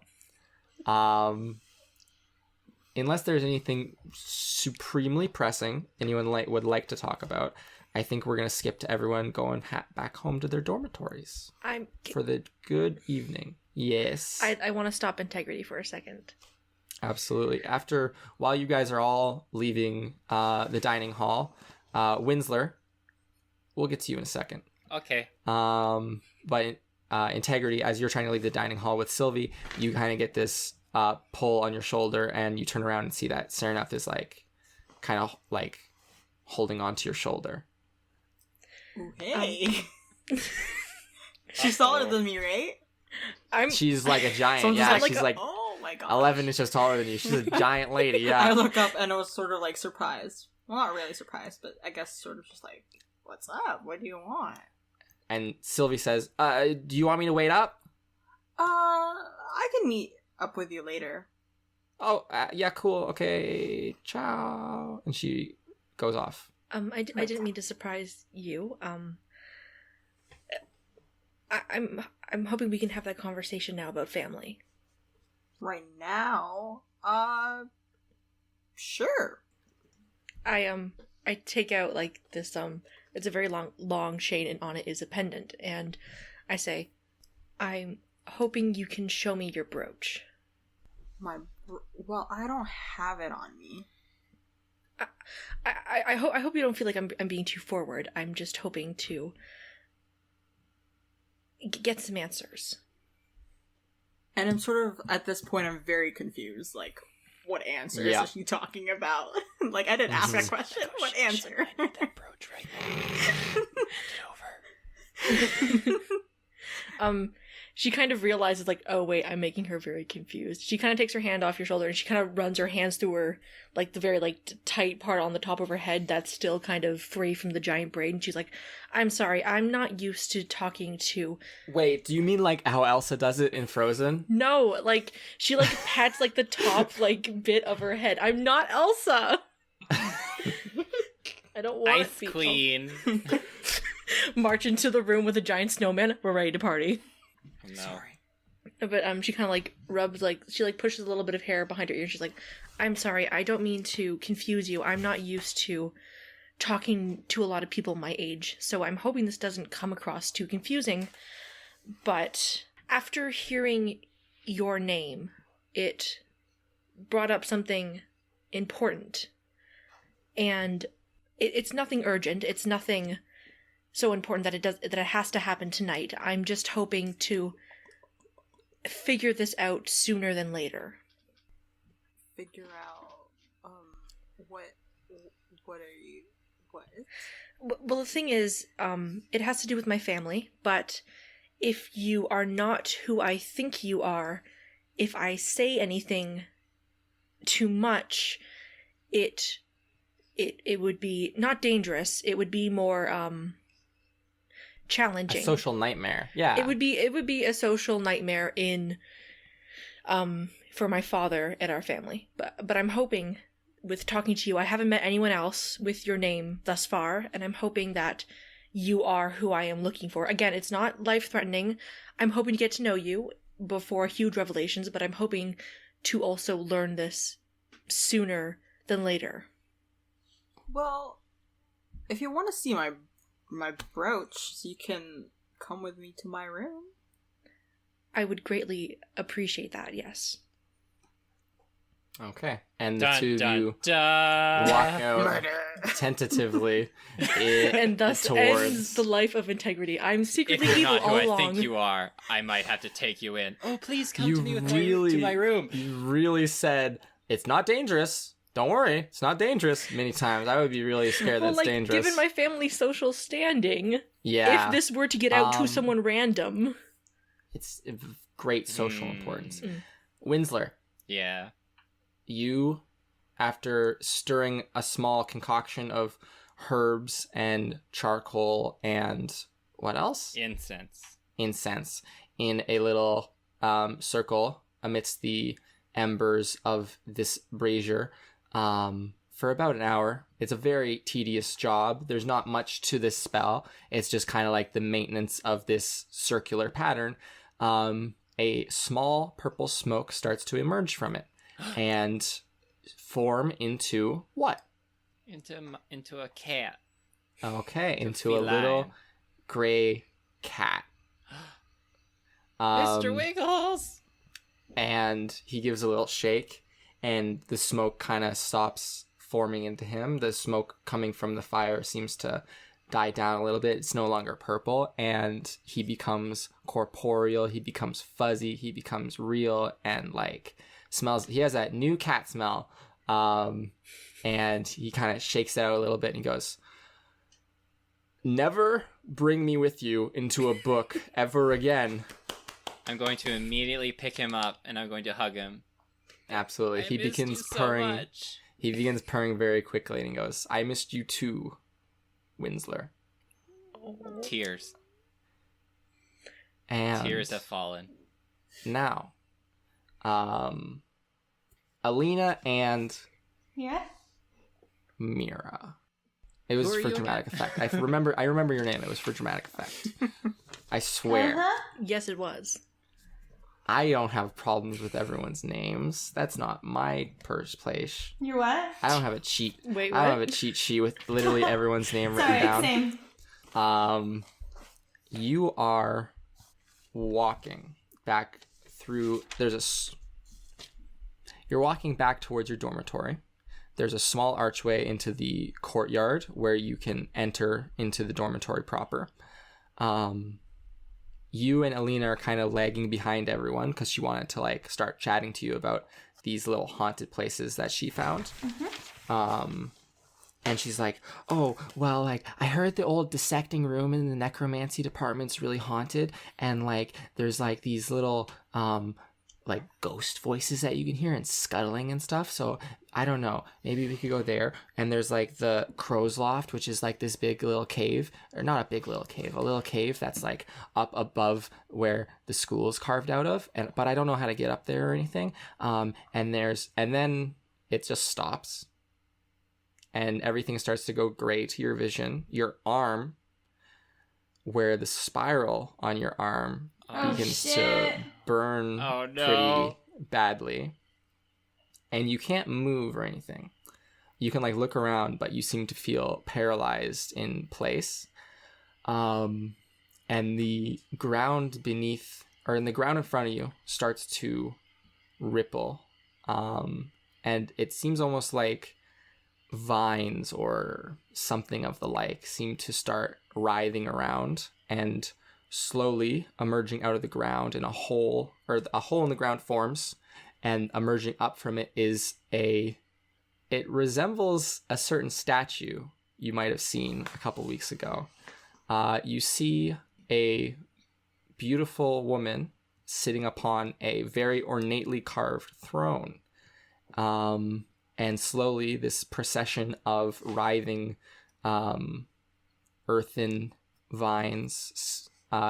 Unless there's anything supremely pressing anyone would like to talk about, I think we're going to skip to everyone going back home to their dormitories for the good evening. Yes. I want to stop integrity for a second. Absolutely. While you guys are all leaving the dining hall, Winsler, we'll get to you in a second. Okay. But integrity, as you're trying to leave the dining hall with Sylvie, you kind of get this pull on your shoulder, and you turn around and see that Sereneth is like kind of like holding onto your shoulder. Hey. She's taller than me, right? She's like a giant. So I'm just Yeah, like, she's like oh my god. 11 inches taller than you. She's a giant lady. Yeah. I look up and I was sort of like surprised. Well, not really surprised, but I guess sort of just like, what's up? What do you want? And Sylvie says, do you want me to wait up? I can meet up with you later. Oh, yeah, cool. Okay, ciao. And she goes off. I didn't mean to surprise you. I'm hoping we can have that conversation now about family. Right now? Sure. I take out like this it's a very long chain, and on it is a pendant, and I say, I'm hoping you can show me your brooch. Well, I don't have it on me. I hope you don't feel like I'm being too forward. I'm just hoping to get some answers. And I'm sort of, at this point, I'm very confused. Like, what answers is she talking about? Like, I didn't ask that question. What answer? I need that brooch right now. Hand it over. She kind of realizes, like, oh wait, I'm making her very confused. She kind of takes her hand off your shoulder, and she kind of runs her hands through her, like, the very, like, tight part on the top of her head that's still kind of free from the giant braid, and she's like, I'm sorry, I'm not used to talking to... Wait, do you mean like how Elsa does it in Frozen? No, like, she, like, pats, like, the top, like, bit of her head. I'm not Elsa! I don't want Ice to be Queen. March into the room with a giant snowman. We're ready to party. No. Sorry. But she kind of like rubs, like, she like pushes a little bit of hair behind her ear. She's like, I'm sorry, I don't mean to confuse you. I'm not used to talking to a lot of people my age, so I'm hoping this doesn't come across too confusing. But after hearing your name, it brought up something important. And it's nothing urgent. It's nothing so important that it has to happen tonight. I'm just hoping to figure this out sooner than later. Figure out, what are you, what? Well, the thing is, it has to do with my family, but if you are not who I think you are, if I say anything too much, it would be not dangerous, it would be more, challenging. A social nightmare. Yeah. It would be a social nightmare for my father and our family. But I'm hoping, with talking to you, I haven't met anyone else with your name thus far, and I'm hoping that you are who I am looking for. Again, it's not life-threatening. I'm hoping to get to know you before huge revelations, but I'm hoping to also learn this sooner than later. Well, if you want to see my brooch, you can come with me to my room. I would greatly appreciate that, yes. Okay. And the Dun, two of dun, you dun. walk out tentatively And thus ends the life of integrity. I'm If secretly you're evil not who all I along. think you are, I might have to take you in. Oh, please come You to me with really- to my room. You really said, it's not dangerous. Don't worry. It's not dangerous many times. I would be really scared that Well, it's like, dangerous. given my family's social standing, yeah. if this were to get out to Um, someone random... It's of great social importance. Mm. Winsler, Yeah. you, after stirring a small concoction of herbs and charcoal and what else? Incense. Incense in a little circle amidst the embers of this brazier for about an hour. It's a very tedious job. There's not much to this spell. It's just kind of like the maintenance of this circular pattern. A small purple smoke starts to emerge from it and form into what? Into a cat. Okay, into a feline. little gray cat. Mr. Wiggles! And he gives a little shake, and the smoke kind of stops forming into him. The smoke coming from the fire seems to die down a little bit. It's no longer purple, and he becomes corporeal. He becomes fuzzy. He becomes real, and like smells. He has that new cat smell, and he kind of shakes it out a little bit, and he goes, "Never bring me with you into a book ever again." I'm going to immediately pick him up and I'm going to hug him. Absolutely. I He missed begins you so purring. much. He begins purring very quickly, and he goes, "I missed you too, Winsler." Tears. And Tears have fallen. now, Alina and Yeah? Mira. It was Who are for you dramatic again? effect. I remember your name. It was for dramatic effect. I swear. Uh-huh. Yes, it was. I don't have problems with everyone's names. That's not my first place. You what? I don't have a cheat. Wait, I don't what? have a cheat sheet with literally everyone's name written Sorry, down. same. You are walking back through. You're walking back towards your dormitory. There's a small archway into the courtyard where you can enter into the dormitory proper. You and Alina are kind of lagging behind everyone because she wanted to like start chatting to you about these little haunted places that she found. And she's like, "Oh, well, like, I heard the old dissecting room in the necromancy department's really haunted, and, like, there's, like, these little, like, ghost voices that you can hear and scuttling and stuff, so, I don't know, maybe we could go there." And there's, like, the crow's loft, which is, like, this big little cave, or not a big little cave, a little cave that's, like, up above where the school is carved out of, but I don't know how to get up there or anything, and then it just stops. And everything starts to go gray to your vision. Your arm, where the spiral on your arm Oh, begins shit. to burn Oh, no. pretty badly. And you can't move or anything. You can like look around, but you seem to feel paralyzed in place. And the ground beneath, or in the ground in front of you, starts to ripple. And it seems almost like vines or something of the like seem to start writhing around and slowly emerging out of the ground, and a hole in the ground forms, and emerging up from it is it resembles a certain statue you might have seen a couple weeks ago. You see a beautiful woman sitting upon a very ornately carved throne. And slowly this procession of writhing earthen vines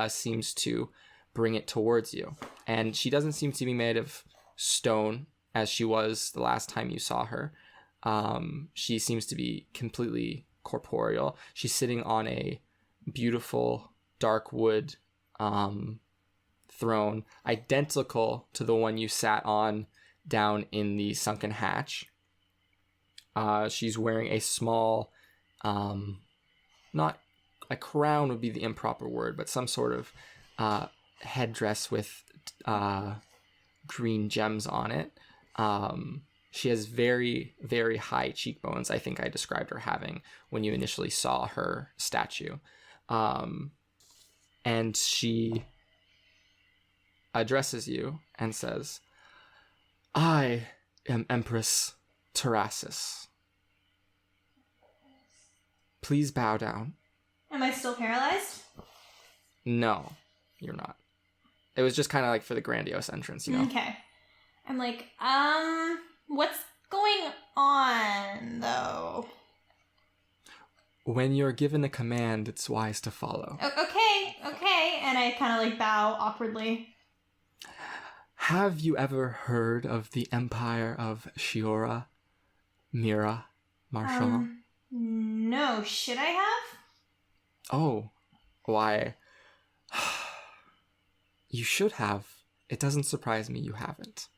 seems to bring it towards you. And she doesn't seem to be made of stone as she was the last time you saw her. She seems to be completely corporeal. She's sitting on a beautiful dark wood throne, identical to the one you sat on down in the sunken hatch. She's wearing a small not a crown would be the improper word, but some sort of headdress with green gems on it. She has very, very high cheekbones. I think I described her having when you initially saw her statue. And she addresses you and says, I am Empress Terrasis. Please bow down. Am I still paralyzed? No, you're not. It was just kind of like for the grandiose entrance, you know? Okay. I'm like, what's going on, though? When you're given a command, it's wise to follow. Okay. And I kind of like bow awkwardly. Have you ever heard of the Empire of Shiora? Mira? Marshall? No. Should I have? Oh, why? You should have. It doesn't surprise me you haven't.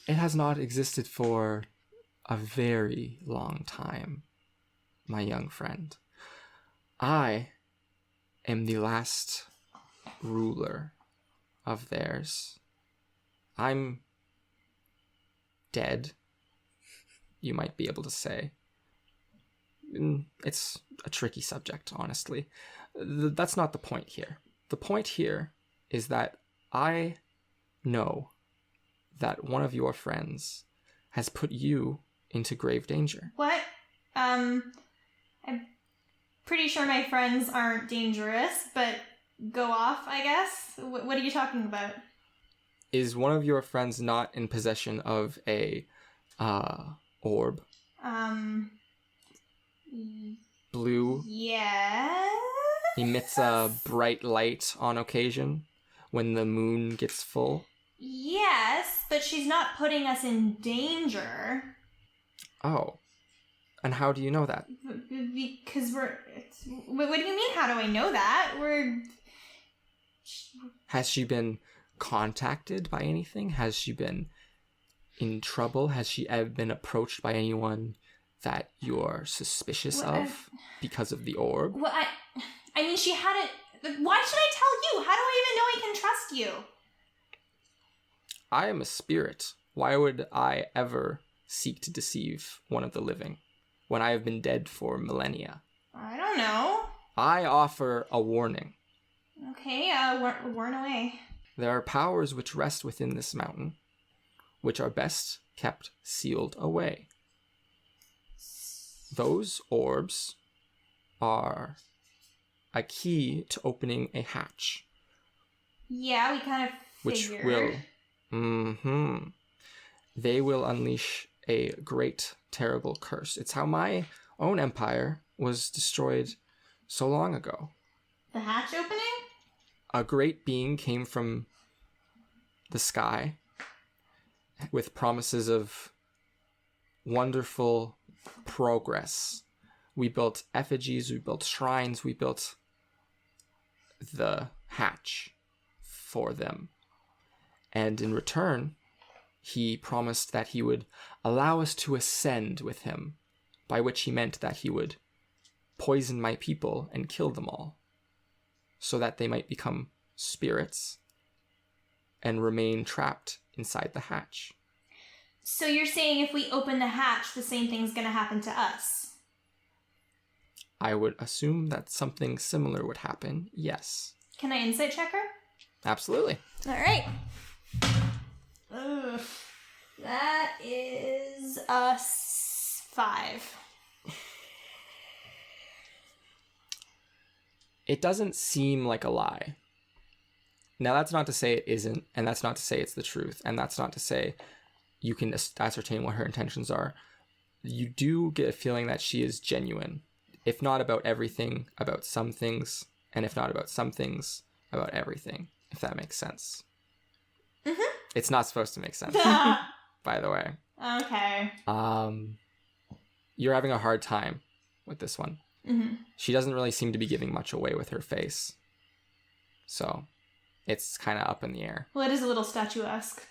It has not existed for a very long time, my young friend. I am the last ruler of theirs. I'm dead, you might be able to say. It's a tricky subject, honestly. That's not the point here. The point here is that I know that one of your friends has put you into grave danger. What? I'm pretty sure my friends aren't dangerous, but go off, I guess? What are you talking about? Is one of your friends not in possession of a orb? Blue. Yes. Emits a bright light on occasion when the moon gets full. Yes, but she's not putting us in danger. Oh. And how do you know that? Because what do you mean, how do I know that? Has she been contacted by anything? Has she been in trouble? Has she ever been approached by anyone that you're suspicious of because of the orb? Well, I mean, she hadn't... Why should I tell you? How do I even know I can trust you? I am a spirit. Why would I ever seek to deceive one of the living when I have been dead for millennia? I don't know. I offer a warning. Okay, warn away. There are powers which rest within this mountain, which are best kept sealed away. Those orbs are a key to opening a hatch. Yeah, we kind of which figured. will... They will unleash a great, terrible curse. It's how my own empire was destroyed so long ago. The hatch opening? A great being came from the sky with promises of wonderful progress. We built effigies, we built shrines, we built the hatch for them. And in return, he promised that he would allow us to ascend with him, by which he meant that he would poison my people and kill them all, so that they might become spirits and remain trapped inside the hatch. So you're saying if we open the hatch, the same thing's gonna happen to us? I would assume that something similar would happen, yes. Can I insight check her? Absolutely. Alright. That is a 5. It doesn't seem like a lie. Now, that's not to say it isn't, and that's not to say it's the truth, and that's not to say you can ascertain what her intentions are. You do get a feeling that she is genuine, if not about everything, about some things, and if not about some things, about everything, if that makes sense. Mm-hmm. It's not supposed to make sense, by the way. Okay. You're having a hard time with this one. Mm-hmm. She doesn't really seem to be giving much away with her face. So, it's kind of up in the air. Well, it is a little statuesque.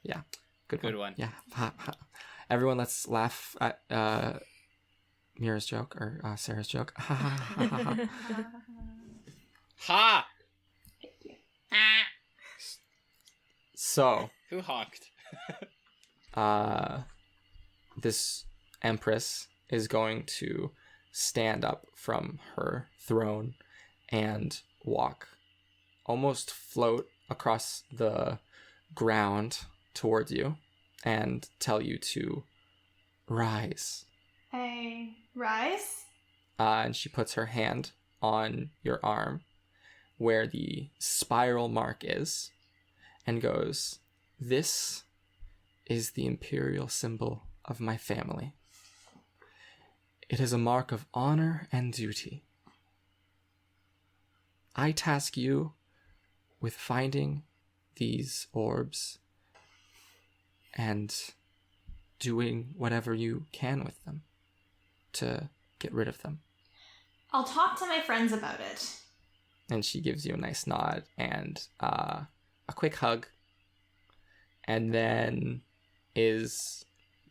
Yeah. Good one. Yeah. Everyone, let's laugh at Mira's joke or Sarah's joke. Ha ha ha ha ha. Ha! So, Who honked? this Empress is going to stand up from her throne and walk, almost float across the ground towards you and tell you to rise. Hey, rise? And she puts her hand on your arm where the spiral mark is and goes, "This is the imperial symbol of my family. It is a mark of honor and duty. I task you with finding these orbs and doing whatever you can with them to get rid of them." I'll talk to my friends about it. And she gives you a nice nod and a quick hug, and then is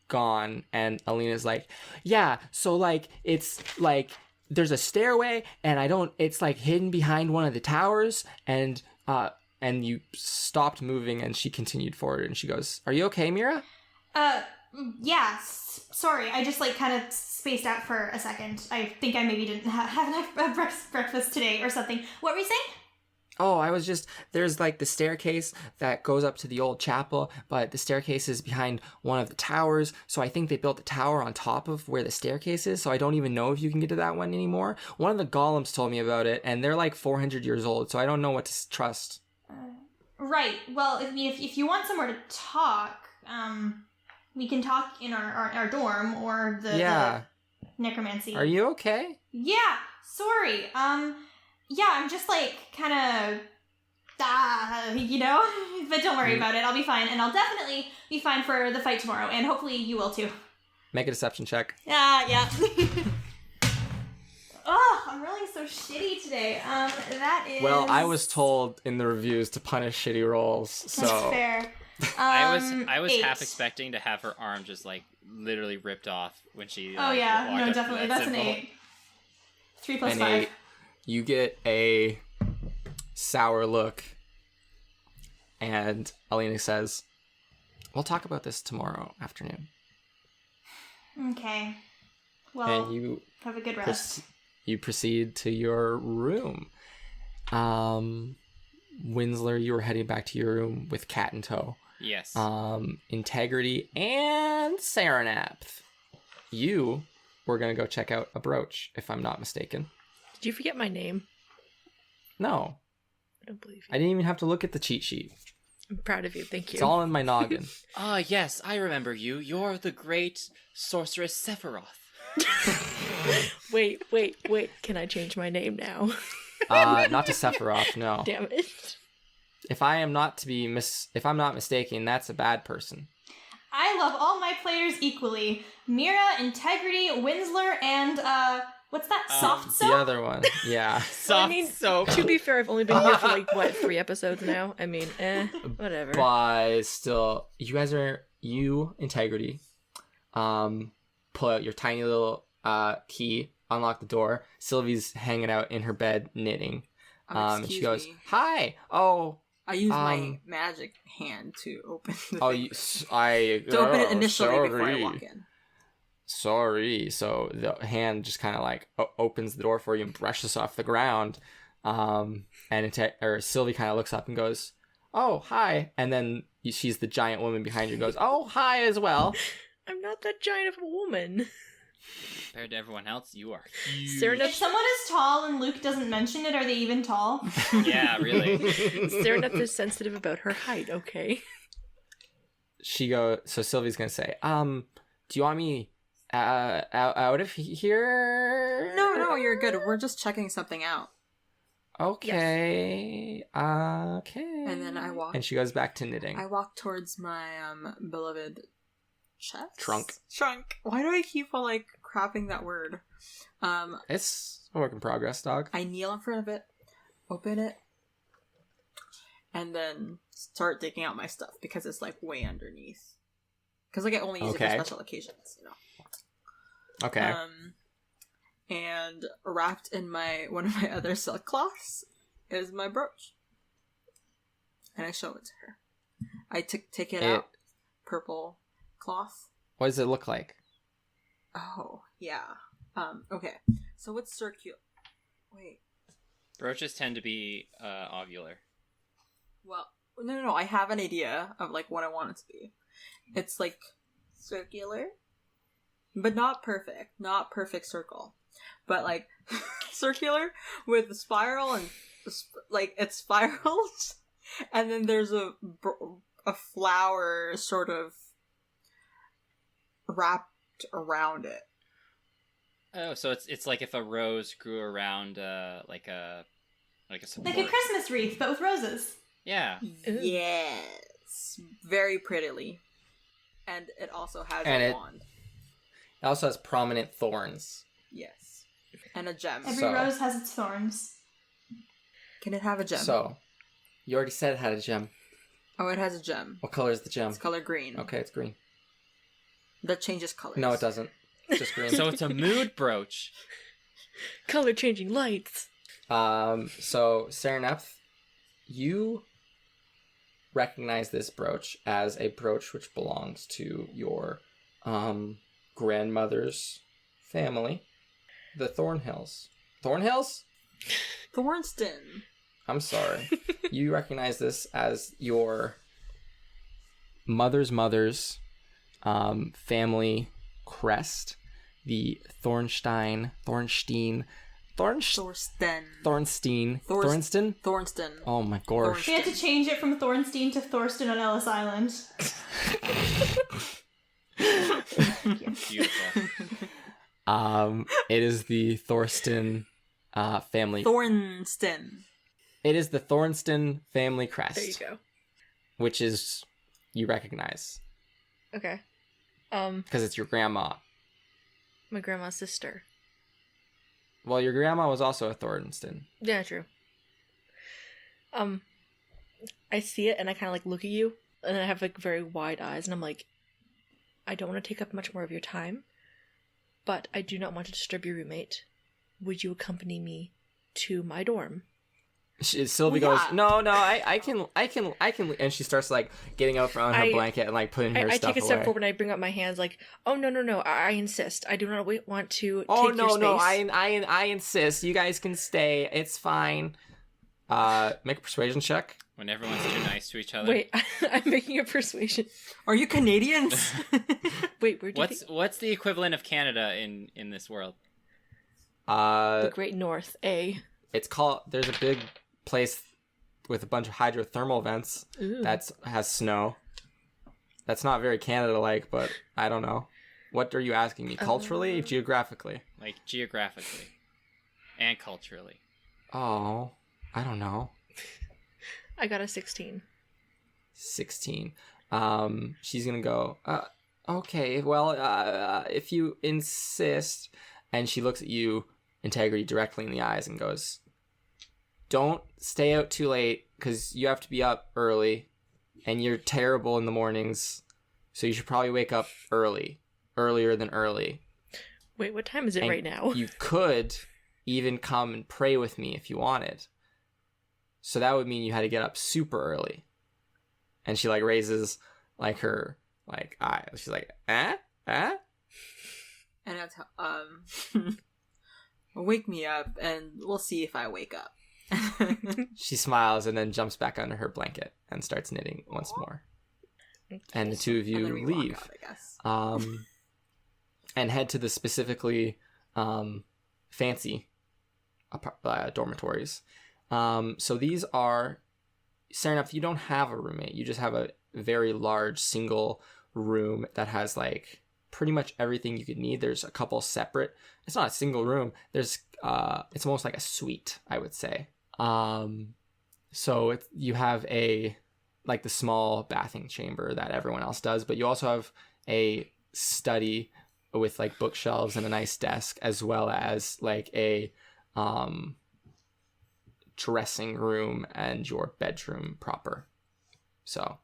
gone. And Alina's like, "Yeah, so like it's like there's a stairway, and it's like hidden behind one of the towers." And you stopped moving, and she continued forward, and she goes, "Are you okay, Mira?" Yeah, sorry, I just like kind of spaced out for a second. I think I maybe didn't have enough breakfast today or something. What were you saying? Oh, there's like the staircase that goes up to the old chapel, but the staircase is behind one of the towers, so I think they built the tower on top of where the staircase is, so I don't even know if you can get to that one anymore. One of the golems told me about it, and they're like 400 years old, so I don't know what to trust. Right, well, if you want somewhere to talk, we can talk in our dorm or the necromancy. Are you okay? Yeah, sorry. Yeah, I'm just like kind of, but don't worry about it. I'll be fine, and I'll definitely be fine for the fight tomorrow, and hopefully you will too. Make a deception check. Yeah. Oh, I'm rolling so shitty today. That is. Well, I was told in the reviews to punish shitty rolls, so. That's fair. I was 8. half expecting to have her arm just like literally ripped off when she. Oh yeah, walked no, up to definitely. that That's an symbol. 8. 3 plus An 5. 8. You get a sour look, and Alina says, "We'll talk about this tomorrow afternoon." Okay. Well, And you have a good rest. you proceed to your room. Winsler, you were heading back to your room with Cat in tow. Yes. Integrity and Serenapth. You were going to go check out a brooch, if I'm not mistaken. Did you forget my name? No, I don't believe you. I didn't even have to look at the cheat sheet. I'm proud of you. Thank you. It's all in my noggin. Ah, yes, I remember you. You're the great sorceress Sephiroth. Wait. Can I change my name now? Not to Sephiroth, no. Damn it. If I'm not mistaken, that's a bad person. I love all my players equally. Mira, Integrity, Winsler, and what's that? Soft Soap? The other one, yeah. Soft soap. To be fair, I've only been here for 3 episodes now. I mean, whatever. But still, you, Integrity, pull out your tiny little key, unlock the door. Sylvie's hanging out in her bed knitting. And she goes, me. "Hi." Oh, I use my magic hand to open the oh, thing. to open it initially before I walk in. Sorry. So the hand just kind of like opens the door for you and brushes off the ground. And Sylvie kind of looks up and goes, "Oh, hi." And then she's the giant woman behind you and goes, "Oh, hi as well." I'm not that giant of a woman. Compared to everyone else, you are huge. If someone is tall and Luke doesn't mention it, are they even tall? Yeah, really. Serenep is sensitive about her height, okay? So Sylvie's gonna say, "Do you want me out of here?" No, you're good. We're just checking something out. Okay. Okay. And then I walk. And she goes back to knitting. I walk towards my beloved chest. Trunk. Why do I keep on like crapping that word? It's a work in progress, dog. I kneel in front of it, open it, and then start digging out my stuff because it's like way underneath. Because like I only use it for special occasions, Okay. And wrapped in one of my other silk cloths is my brooch. And I show it to her. I take it out. Purple cloth. What does it look like? Oh, yeah. Okay. So it's circular. Wait. Brooches tend to be ovular. Well, no. I have an idea of like what I want it to be. It's like circular, but not perfect. Not perfect circle, but like circular with a spiral and like it spirals, and then there's a flower sort of wrapped around it. Oh, so it's like if a rose grew around like a support. Like a Christmas wreath, but with roses. Yeah. Ooh. Yes, very prettily, and it also has And a it- wand. It also has prominent thorns. Yes, and a gem. Every So- rose has its thorns. Can it have a gem? So, you already said it had a gem. Oh, it has a gem. What color is the gem? It's color green. Okay, it's green. That changes colors. No, it doesn't. It's just green. So it's a mood brooch. Color changing lights. So Sereneph, you recognize this brooch as a brooch which belongs to your grandmother's family, the Thornhills. Thornhills? Thornston. I'm sorry. You recognize this as your mother's family crest, the Thornston. Thorsten. Thornston? Thornston. Oh my gosh. We had to change it from Thornstein to Thorsten on Ellis Island. Beautiful. It is the Thorston family. Thornston. It is the Thornston family crest. There you go. Which is you recognize Okay. because it's your grandma. My grandma's sister. Well, your grandma was also a Thornston. Yeah, true. I see it and I kind of like look at you and I have like very wide eyes and I'm like, I don't want to take up much more of your time, but I do not want to disturb your roommate. Would you accompany me to my dorm? Sylvie Well, goes, yeah. no, I can, and she starts like getting up on her I- blanket and like putting her I stuff take a step away. forward and I bring up my hands like, oh no, I insist. I do not want to Oh take your space. no, I insist. You guys can stay. It's fine. Make a persuasion check. When everyone's too nice to each other. Wait, I'm making a persuasion. Are you Canadians? Wait, where do you think? What's the equivalent of Canada in this world? The Great North, It's called. There's a big place with a bunch of hydrothermal vents Ooh. that has snow. That's not very Canada-like, but I don't know. What are you asking me? Culturally, geographically? Like geographically and culturally. Oh, I don't know. I got a 16. 16. She's gonna go, okay, well, if you insist. And she looks at you, Integrity, directly in the eyes and goes, don't stay out too late, because you have to be up early, and you're terrible in the mornings, so you should probably wake up earlier than early. Wait, what time is it And right now? You could even come and pray with me if you wanted. So that would mean you had to get up super early. And she like raises like her like eye. She's like, eh? and that's wake me up and we'll see if I wake up. She smiles and then jumps back under her blanket and starts knitting once more. And the two of And then you we walk leave. out, I guess. And head to the specifically fancy dormitories. So these are, Sereneph, you don't have a roommate. You just have a very large single room that has like pretty much everything you could need. There's a couple separate. It's not a single room. There's it's almost like a suite, I would say. So you have like the small bathing chamber that everyone else does, but you also have a study with like bookshelves and a nice desk, as well as like a dressing room and your bedroom proper. So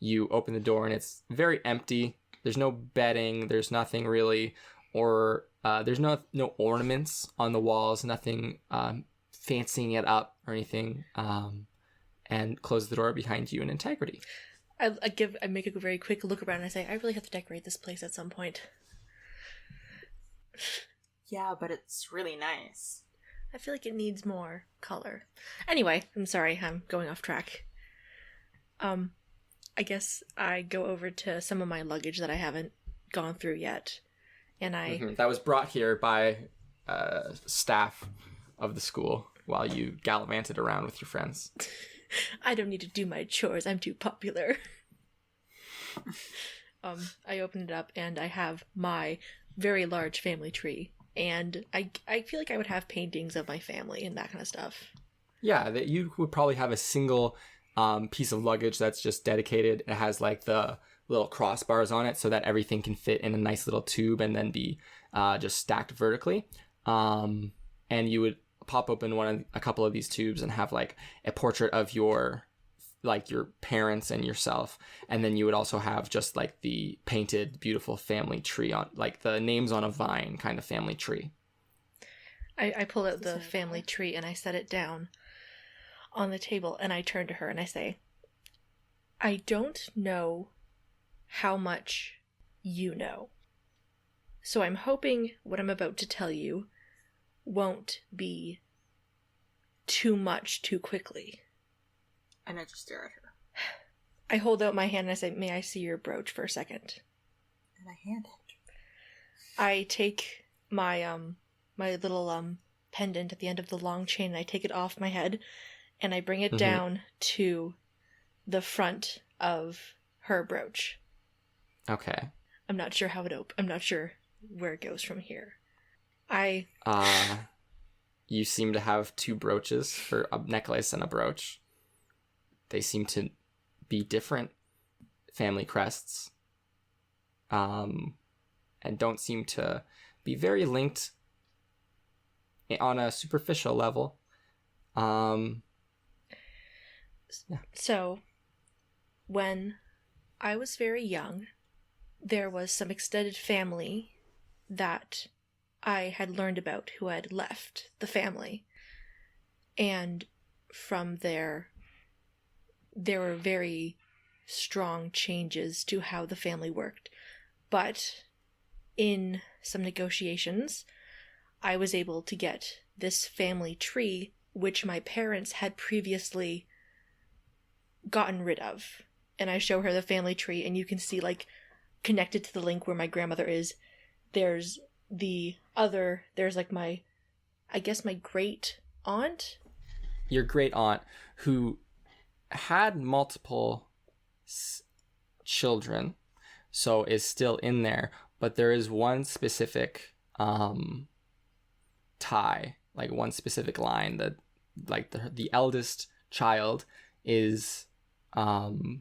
you open the door and it's very empty. There's no bedding. There's nothing really, or there's no ornaments on the walls, nothing fancying it up or anything. And close the door behind you in integrity. I make a very quick look around and I say, I really have to decorate this place at some point. Yeah, but it's really nice. I feel like it needs more color. Anyway, I'm sorry, I'm going off track. I guess I go over to some of my luggage that I haven't gone through yet. And That was brought here by staff of the school while you gallivanted around with your friends. I don't need to do my chores, I'm too popular. I open it up and I have my very large family tree. And I feel like I would have paintings of my family and that kind of stuff. Yeah, that you would probably have a single piece of luggage that's just dedicated. It has like the little crossbars on it so that everything can fit in a nice little tube and then be just stacked vertically. And you would pop open a couple of these tubes and have like a portrait of your parents and yourself, and then you would also have just like the painted beautiful family tree on, like the names on a vine kind of family tree. I pull out the family tree and I set it down on the table and I turn to her and I say, I don't know how much you know, so I'm hoping what I'm about to tell you won't be too much too quickly. And I just stare at her. I hold out my hand and I say, may I see your brooch for a second? And I hand it. I take my my little pendant at the end of the long chain and I take it off my head and I bring it down to the front of her brooch. Okay. I'm not sure how I'm not sure where it goes from here. You seem to have two brooches, for a necklace and a brooch. They seem to be different family crests, and don't seem to be very linked on a superficial level. Yeah. So, when I was very young, there was some extended family that I had learned about who had left the family. And from there were very strong changes to how the family worked. But in some negotiations, I was able to get this family tree, which my parents had previously gotten rid of. And I show her the family tree, and you can see, like, connected to the link where my grandmother is, there's like my great aunt. Your great aunt, who had multiple children, so is still in there, but there is one specific tie, like one specific line that, like, the eldest child is the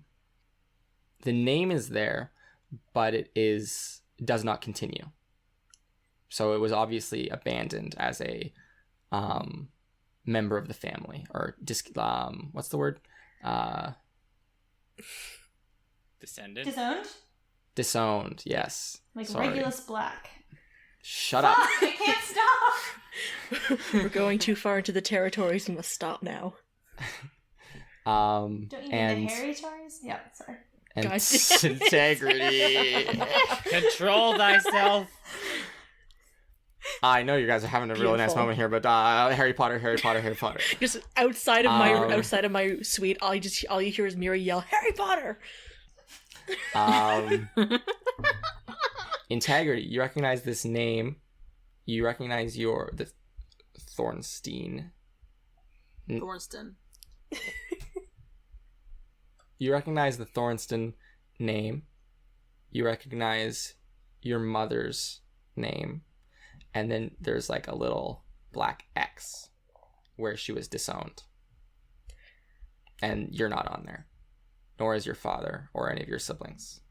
name is there, but it does not continue. So it was obviously abandoned as a member of the family, or what's the word? Descendant? Disowned? Yes. Like Sorry. Regulus Black. Shut up. I can't stop! We're going too far into the territories. We must stop now. Don't you mean the hairy toys? Yeah, sorry. And God damn it. integrity. Control thyself. I know you guys are having a really nice Beautiful. moment here, but Harry Potter. Just outside of my suite, all you hear is Miri yell, "Harry Potter!" Integrity. You recognize this name. You recognize the Thornstein. Thornston. You recognize the Thornston name. You recognize your mother's name. And then there's like a little black X where she was disowned. And you're not on there. Nor is your father or any of your siblings.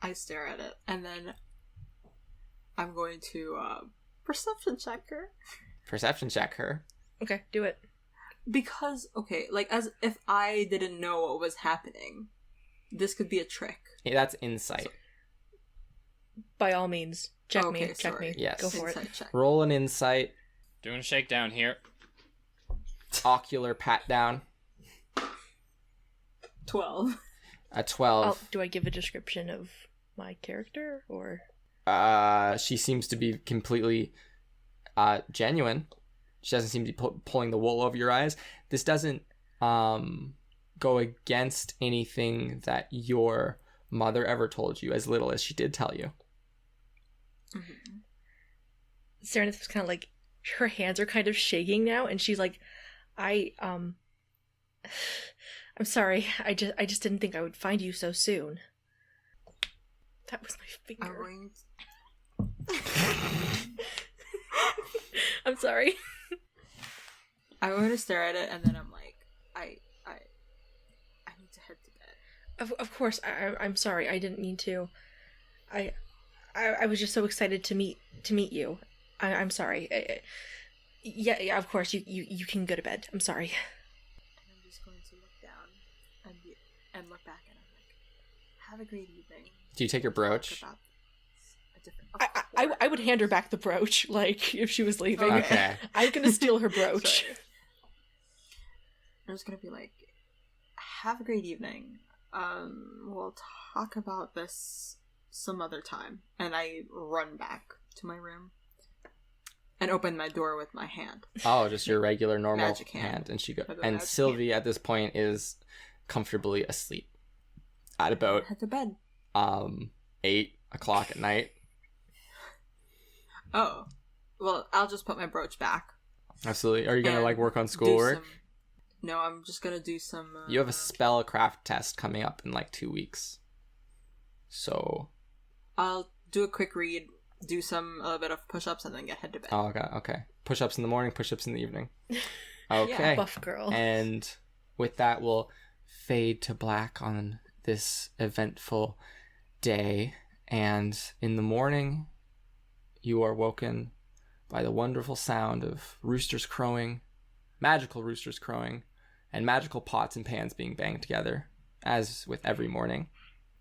I stare at it, and then I'm going to perception check her. Perception check her. Okay, do it. Because, okay, like, as if I didn't know what was happening, this could be a trick. That's insight. by all means, check Okay, me. Check sorry. me. Yes. Go for it. Insight check. Roll an insight, Doing a shakedown here. ocular pat down. 12. A 12. Do I give a description of my character or? She seems to be completely genuine. She doesn't seem to be pulling the wool over your eyes. This doesn't go against anything that your mother ever told you, as little as she did tell you. Mm-hmm. Serenith's kind of like, her hands are kind of shaking now, and she's like, I'm sorry. I just didn't think I would find you so soon. That was my finger. I'm sorry. I'm going to stare at it, and then I'm like, I need to head to bed. Of course, I'm sorry. I didn't mean to. I was just so excited to meet you. I'm sorry. Yeah. Of course, you can go to bed. I'm sorry. And I'm just going to look down and look back, and I'm like, have a great evening. Do you take your brooch? Talk about a different- I would hand her back the brooch, like, if she was leaving. Okay. I'm gonna steal her brooch. Sorry. I'm just gonna be like, have a great evening. We'll talk about this some other time. And I run back to my room and open my door with my hand. Oh, just your regular normal Magic hand. And she go. With a And magic Sylvie at this point is comfortably asleep at about Head to bed. 8 o'clock at night. Oh. Well, I'll just put my brooch back. Absolutely. Are you gonna and like work on do schoolwork? No, I'm just gonna do some... You have a spellcraft test coming up in like 2 weeks. So. I'll do a quick read, do a little bit of push-ups, and then head to bed. Oh, okay. Push-ups in the morning, push-ups in the evening. Okay. Buff girl. And with that, we'll fade to black on this eventful day. And in the morning, you are woken by the wonderful sound of roosters crowing, magical roosters crowing, and magical pots and pans being banged together, as with every morning.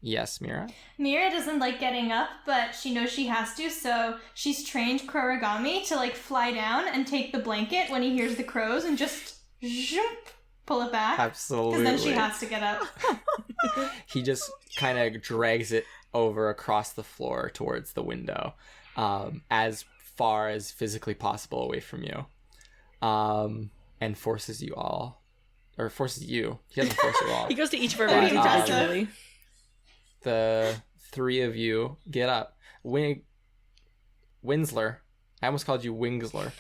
Yes, Mira? Mira doesn't like getting up, but she knows she has to, so she's trained Kurogami to like fly down and take the blanket when he hears the crows and just zoom, pull it back. Absolutely. Because then she has to get up. He just kind of drags it over across the floor towards the window, as far as physically possible away from you, and forces you. He doesn't force you all. He goes to each of our That'd rooms be individually. The three of you get up. Winsler. I almost called you Wingsler.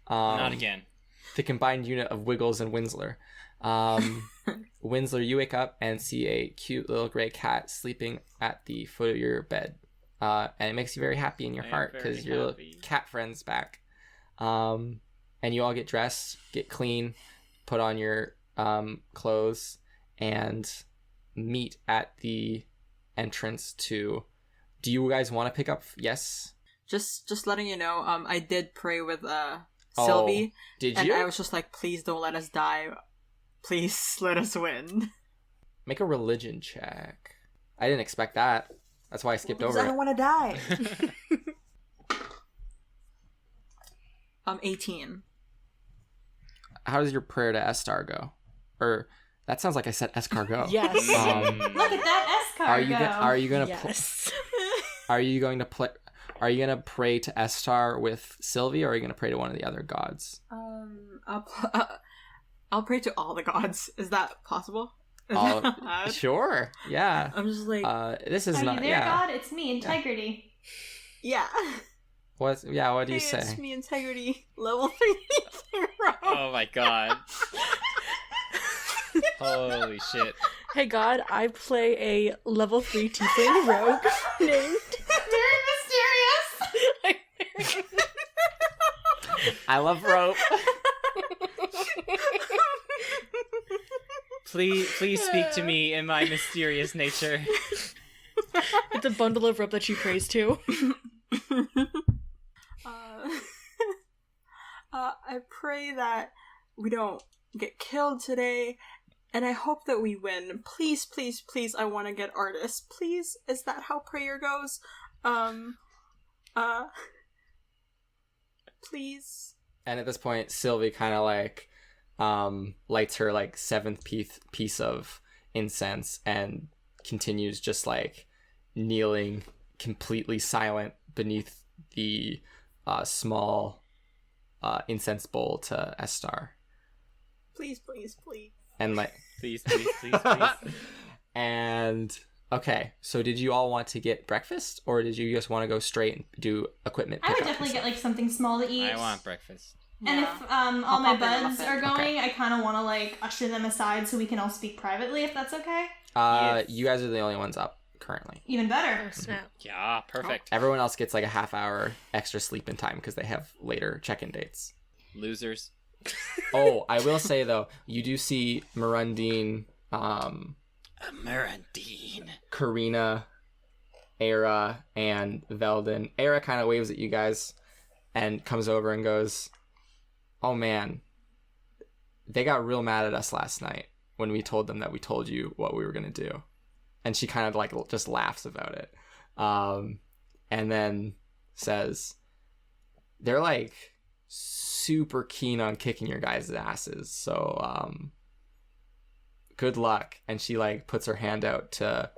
Not again. The combined unit of Wiggles and Winsler. Winsler, you wake up and see a cute little gray cat sleeping at the foot of your bed. And it makes you very happy in your I am heart very because your happy. cat friend's back. And you all get dressed, get clean, put on your clothes, and meet at the entrance to... Do you guys want to pick up? Yes? Just letting you know, I did pray with Sylvie. Did and you? I was just like, please don't let us die. Please let us win. Make a religion check. I didn't expect that. That's why I skipped Because over I don't it. want to die. 18. How does your prayer to Estar go? Or that sounds like I said escargot. Yes. Look at that escargot. Are you gonna Yes. are you going to play? Are you gonna pray to Estar with Sylvie, or are you gonna pray to one of the other gods? I'll pray to all the gods. Is that possible? Is All- that bad? Sure. Yeah. I'm just like, This is Are not. you there, Yeah. God? It's me, Integrity. yeah. What? Yeah. What do you Hey, say? it's me, Integrity. Level 3. Oh my god. Holy shit. Hey God, I play a level 3 tiefling rogue named... Very mysterious. I love rope. Please speak to me in my mysterious nature. It's a bundle of rope that she prays to. I pray that we don't get killed today, and I hope that we win. Please, please, please, I want to get artists. Please, is that how prayer goes? Please. And at this point, Sylvie kind of like lights her like seventh piece of incense and continues just like kneeling completely silent beneath the small incense bowl to Estar. Please, please, please. And like Please, please, please, please. and okay, so did you all want to get breakfast, or did you just want to go straight and do equipment I would pickup definitely and get stuff? like something small to eat. I want breakfast. And Yeah. if all I'll my pop in a buds muffin. are going, Okay. I kind of want to like usher them aside so we can all speak privately, if that's okay. Yes. You guys are the only ones up currently. Even better. Oh, snap. Yeah, perfect. Everyone else gets like a half hour extra sleep in time because they have later check-in dates. Losers. Oh, I will say though, you do see Mirundine, Mirandine. Karina, Era, and Veldin. Era kind of waves at you guys and comes over and goes, "Oh man, they got real mad at us last night when we told them that we told you what we were gonna do." And she kind of like just laughs about it, and then says, "They're like super keen on kicking your guys' asses, so good luck." And she like puts her hand out to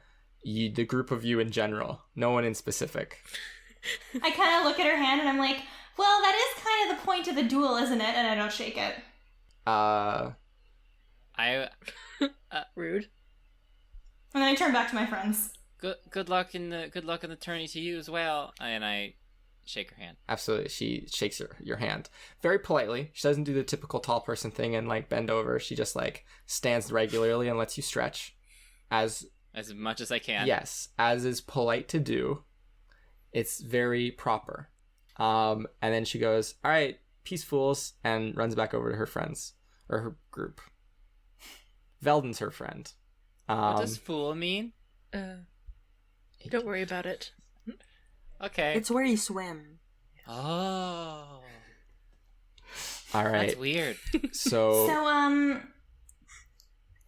you, the group of you in general, no one in specific. I kind of look at her hand and I'm like, well, that is kind of the point of a duel, isn't it? And I don't shake it. I Rude. And then I turn back to my friends. good luck in the tourney to you as well. And I shake her hand. Absolutely. She shakes your hand very politely. She doesn't do the typical tall person thing and like bend over. She just like stands regularly and lets you stretch as much as I can. yes, as is polite to do. It's very proper. And then she goes, "All right, peace, fools," and runs back over to her friends or her group. Veldin's her friend. What does fool mean? Don't worry about it. Okay. It's where you swim. Oh. All right. That's weird. So So,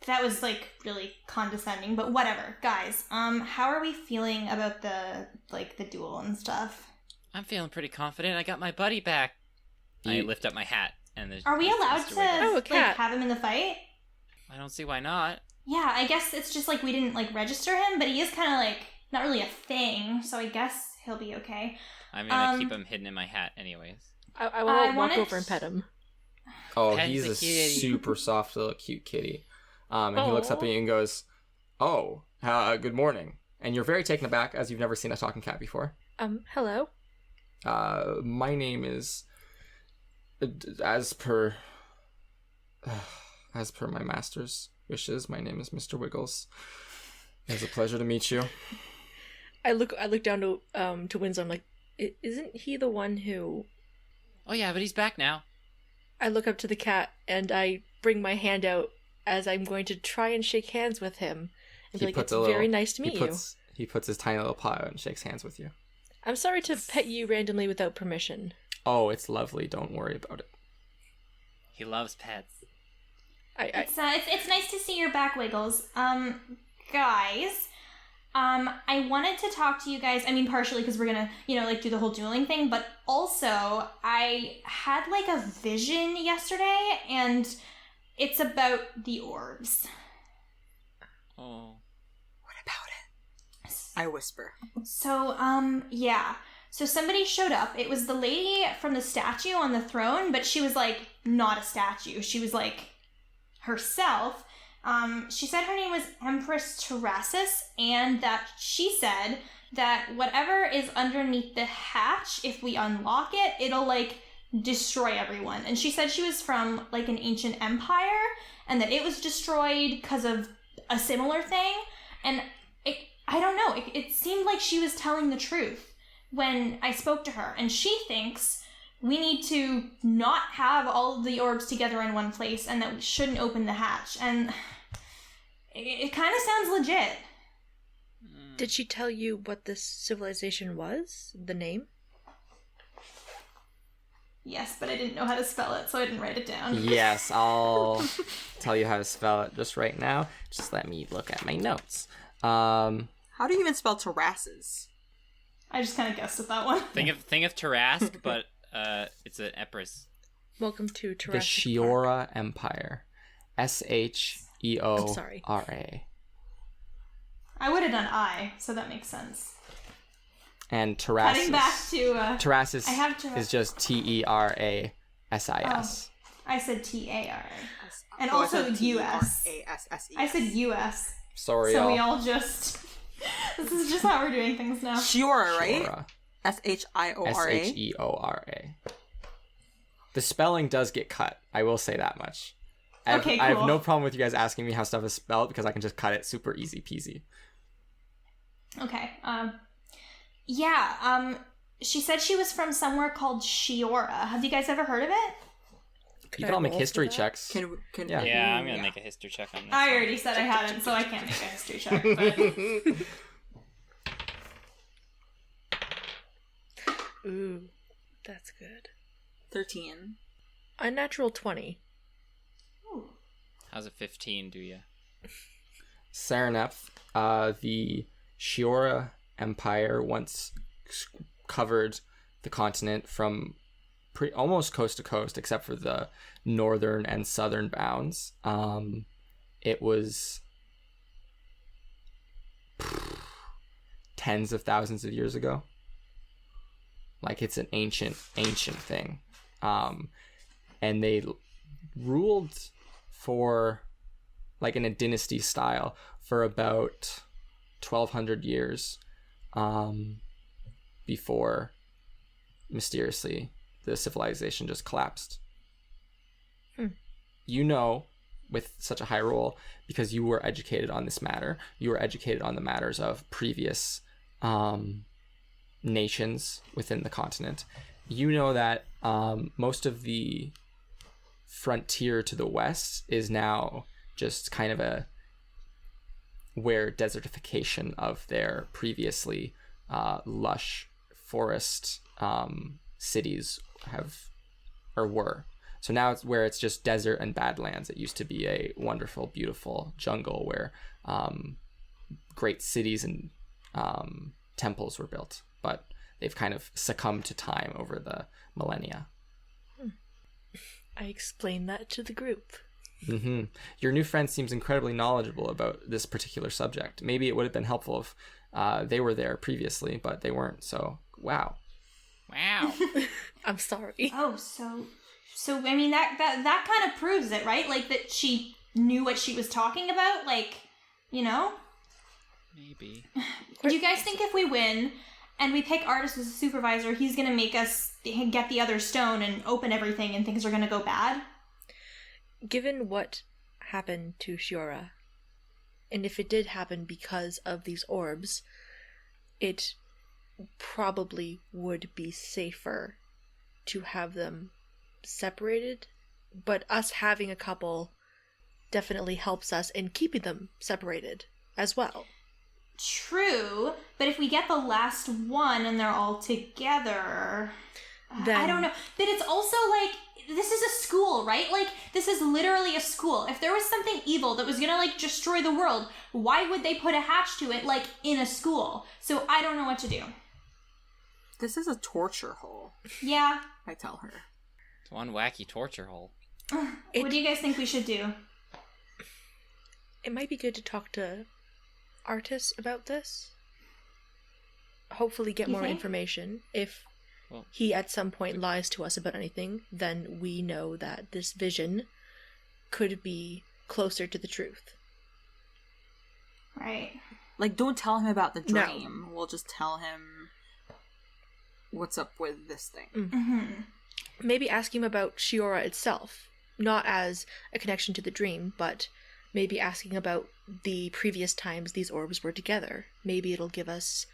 that was like really condescending, but whatever. Guys, how are we feeling about the duel and stuff? I'm feeling pretty confident. I got my buddy back. I You- lift up my hat and Are we allowed to Oh, a like cat. have him in the fight? I don't see why not. Yeah, I guess it's just like we didn't like register him, but he is kind of like not really a thing, so I guess he'll be okay. I'm gonna keep him hidden in my hat anyways. I will I walk wanted- over and pet him. Oh, Pet he's the a kitty. super soft little cute kitty. And he looks up Aw. at you and goes, "Oh, good morning." And you're very taken aback as you've never seen a talking cat before. Hello? My name is, as per my master's wishes, my name is Mr. Wiggles. It's a pleasure to meet you. I look down to Winslow. I'm like, isn't he the one who... Oh yeah, but he's back now. I look up to the cat and I bring my hand out as I'm going to try and shake hands with him. And be like, it's very nice to meet you. He puts his tiny little paw out and shakes hands with you. I'm sorry to pet you randomly without permission. Oh, it's lovely. Don't worry about it. He loves pets. It's nice to see your back, Wiggles. Guys, I wanted to talk to you guys. I mean, partially because we're gonna, do the whole dueling thing, but also I had like a vision yesterday, and it's about the orbs. Oh. What about it? I whisper. So, yeah. So somebody showed up. It was the lady from the statue on the throne, but she was like not a statue. She was like herself. She said her name was Empress Terrasis, and that she said that whatever is underneath the hatch, if we unlock it, it'll like destroy everyone. And she said she was from like an ancient empire, and that it was destroyed because of a similar thing. And I don't know, it seemed like she was telling the truth when I spoke to her, and she thinks we need to not have all of the orbs together in one place, and that we shouldn't open the hatch. And it kind of sounds legit. Did she tell you what this civilization was? The name? Yes, but I didn't know how to spell it, so I didn't write it down. Yes, I'll tell you how to spell it just right now. Just let me look at my notes. How do you even spell terraces? I just kind of guessed at that one. Think of Tarask, but it's an Epirus. Welcome to The Jurassic Park. Shiora Empire. Sheora. sorry. I would have done I, so that makes sense. And Terrasis. Cutting back to Terrasis I have is just Terasis. I said TARA. And Oh, I also said US. TRASSES. I said US. Sorry, So y'all. we all just this is just how we're doing things now. Shiora, right? Shiora. SHIORA. Sheora. The spelling does get cut. I will say that much. I have cool. no problem with you guys asking me how stuff is spelled because I can just cut it super easy peasy. Okay. She said she was from somewhere called Shiora. Have you guys ever heard of it? You can all make roll history for that? checks. Can Yeah. Yeah, I'm gonna make a history check on this. I one. already said I hadn't, so I can't make a history check. But Ooh, that's good. 13. Unnatural 20. How's a 15 do you? Saraneph, the Shiora Empire once covered the continent from almost coast to coast, except for the northern and southern bounds. It was tens of thousands of years ago. Like, it's an ancient thing. And they ruled for, like, in a dynasty style for about 1,200 years before mysteriously the civilization just collapsed. You know, with such a high role, because you were educated on this matter, you were educated on the matters of previous nations within the continent. You know that most of the frontier to the west is now just kind of where desertification of their previously lush forest cities were. So now it's where it's just desert and badlands. It used to be a wonderful, beautiful jungle where great cities and temples were built, but they've kind of succumbed to time over the millennia. I explained that to the group. Mm-hmm. Your new friend seems incredibly knowledgeable about this particular subject. Maybe it would have been helpful if they were there previously, but they weren't. So, wow. Wow. I'm sorry. oh, so I mean that kind of proves it, right? Like that she knew what she was talking about. Like, you know. Maybe. Do you guys think if we win and we pick Artis as a supervisor, he's gonna make us get the other stone and open everything, and things are gonna go bad? Given what happened to Shiora, and if it did happen because of these orbs, it probably would be safer to have them separated, but us having a couple definitely helps us in keeping them separated as well. True, but if we get the last one and they're all together, Then- I don't know. But it's also like, this is a school, right? Like, this is literally a school. If there was something evil that was gonna, like, destroy the world, why would they put a hatch to it, like, in a school? So I don't know what to do. This is a torture hole, Yeah. I tell her. It's one wacky torture hole. What do you guys think we should do? It might be good to talk to Artis about this. Hopefully get You more think? information. If Well- he at some point lies to us about anything, then we know that this vision could be closer to the truth. Right. Like, don't tell him about the No. dream. We'll just tell him what's up with this thing. Mm-hmm. Maybe ask him about Shiora itself, not as a connection to the dream, but maybe asking about the previous times these orbs were together. Maybe it'll give us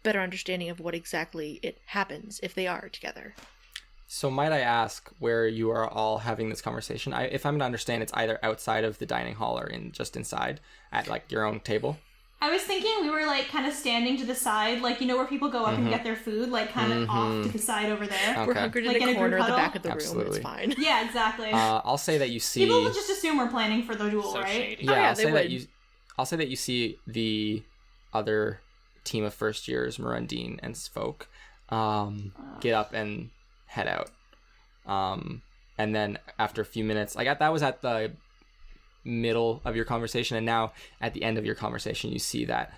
better understanding of what exactly it happens if they are together. So might I ask where you are all having this conversation? If I'm to understand, it's either outside of the dining hall or just inside at, like, your own table. I was thinking we were, like, kind of standing to the side, like, you know where people go up and get their food, like, kind of off to the side over there. Okay. We're hunkered in Like in the a group corner at the huddle? back of the room. Absolutely. It's fine. Yeah, exactly. I'll say that you see. People will just assume we're planning for the duel, So right? shady. Yeah, Oh, yeah, I'll they say that would. I'll say that you see the other team of first years, Marundine and Svoke, get up and head out. And then after a few minutes, that was at the middle of your conversation, and now at the end of your conversation, you see that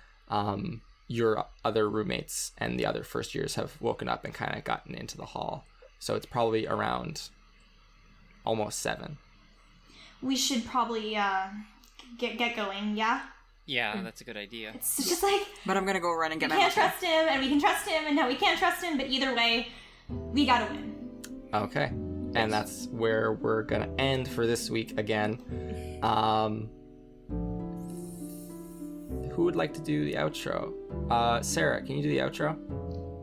your other roommates and the other first years have woken up and kind of gotten into the hall. So it's probably around almost 7. We should probably get going, yeah? Yeah, that's a good idea. It's just like, But I'm gonna go run and get we my can't muffin. trust him, and we can trust him, and no, we can't trust him, but either way, we gotta win. Okay. And that's where we're going to end for this week again. Who would like to do the outro? Sarah, can you do the outro?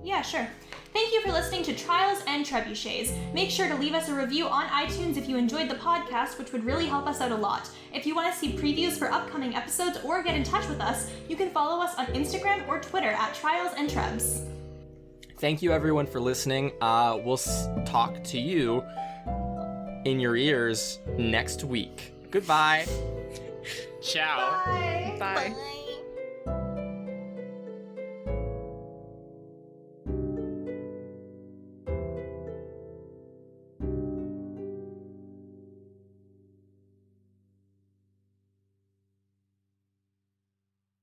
Yeah, sure. Thank you for listening to Trials and Trebuchets. Make sure to leave us a review on iTunes if you enjoyed the podcast, which would really help us out a lot. If you want to see previews for upcoming episodes or get in touch with us, you can follow us on Instagram or Twitter at Trials and Trebs. Thank you, everyone, for listening. We'll talk to you in your ears next week. Goodbye. Ciao. Bye. Bye. Bye.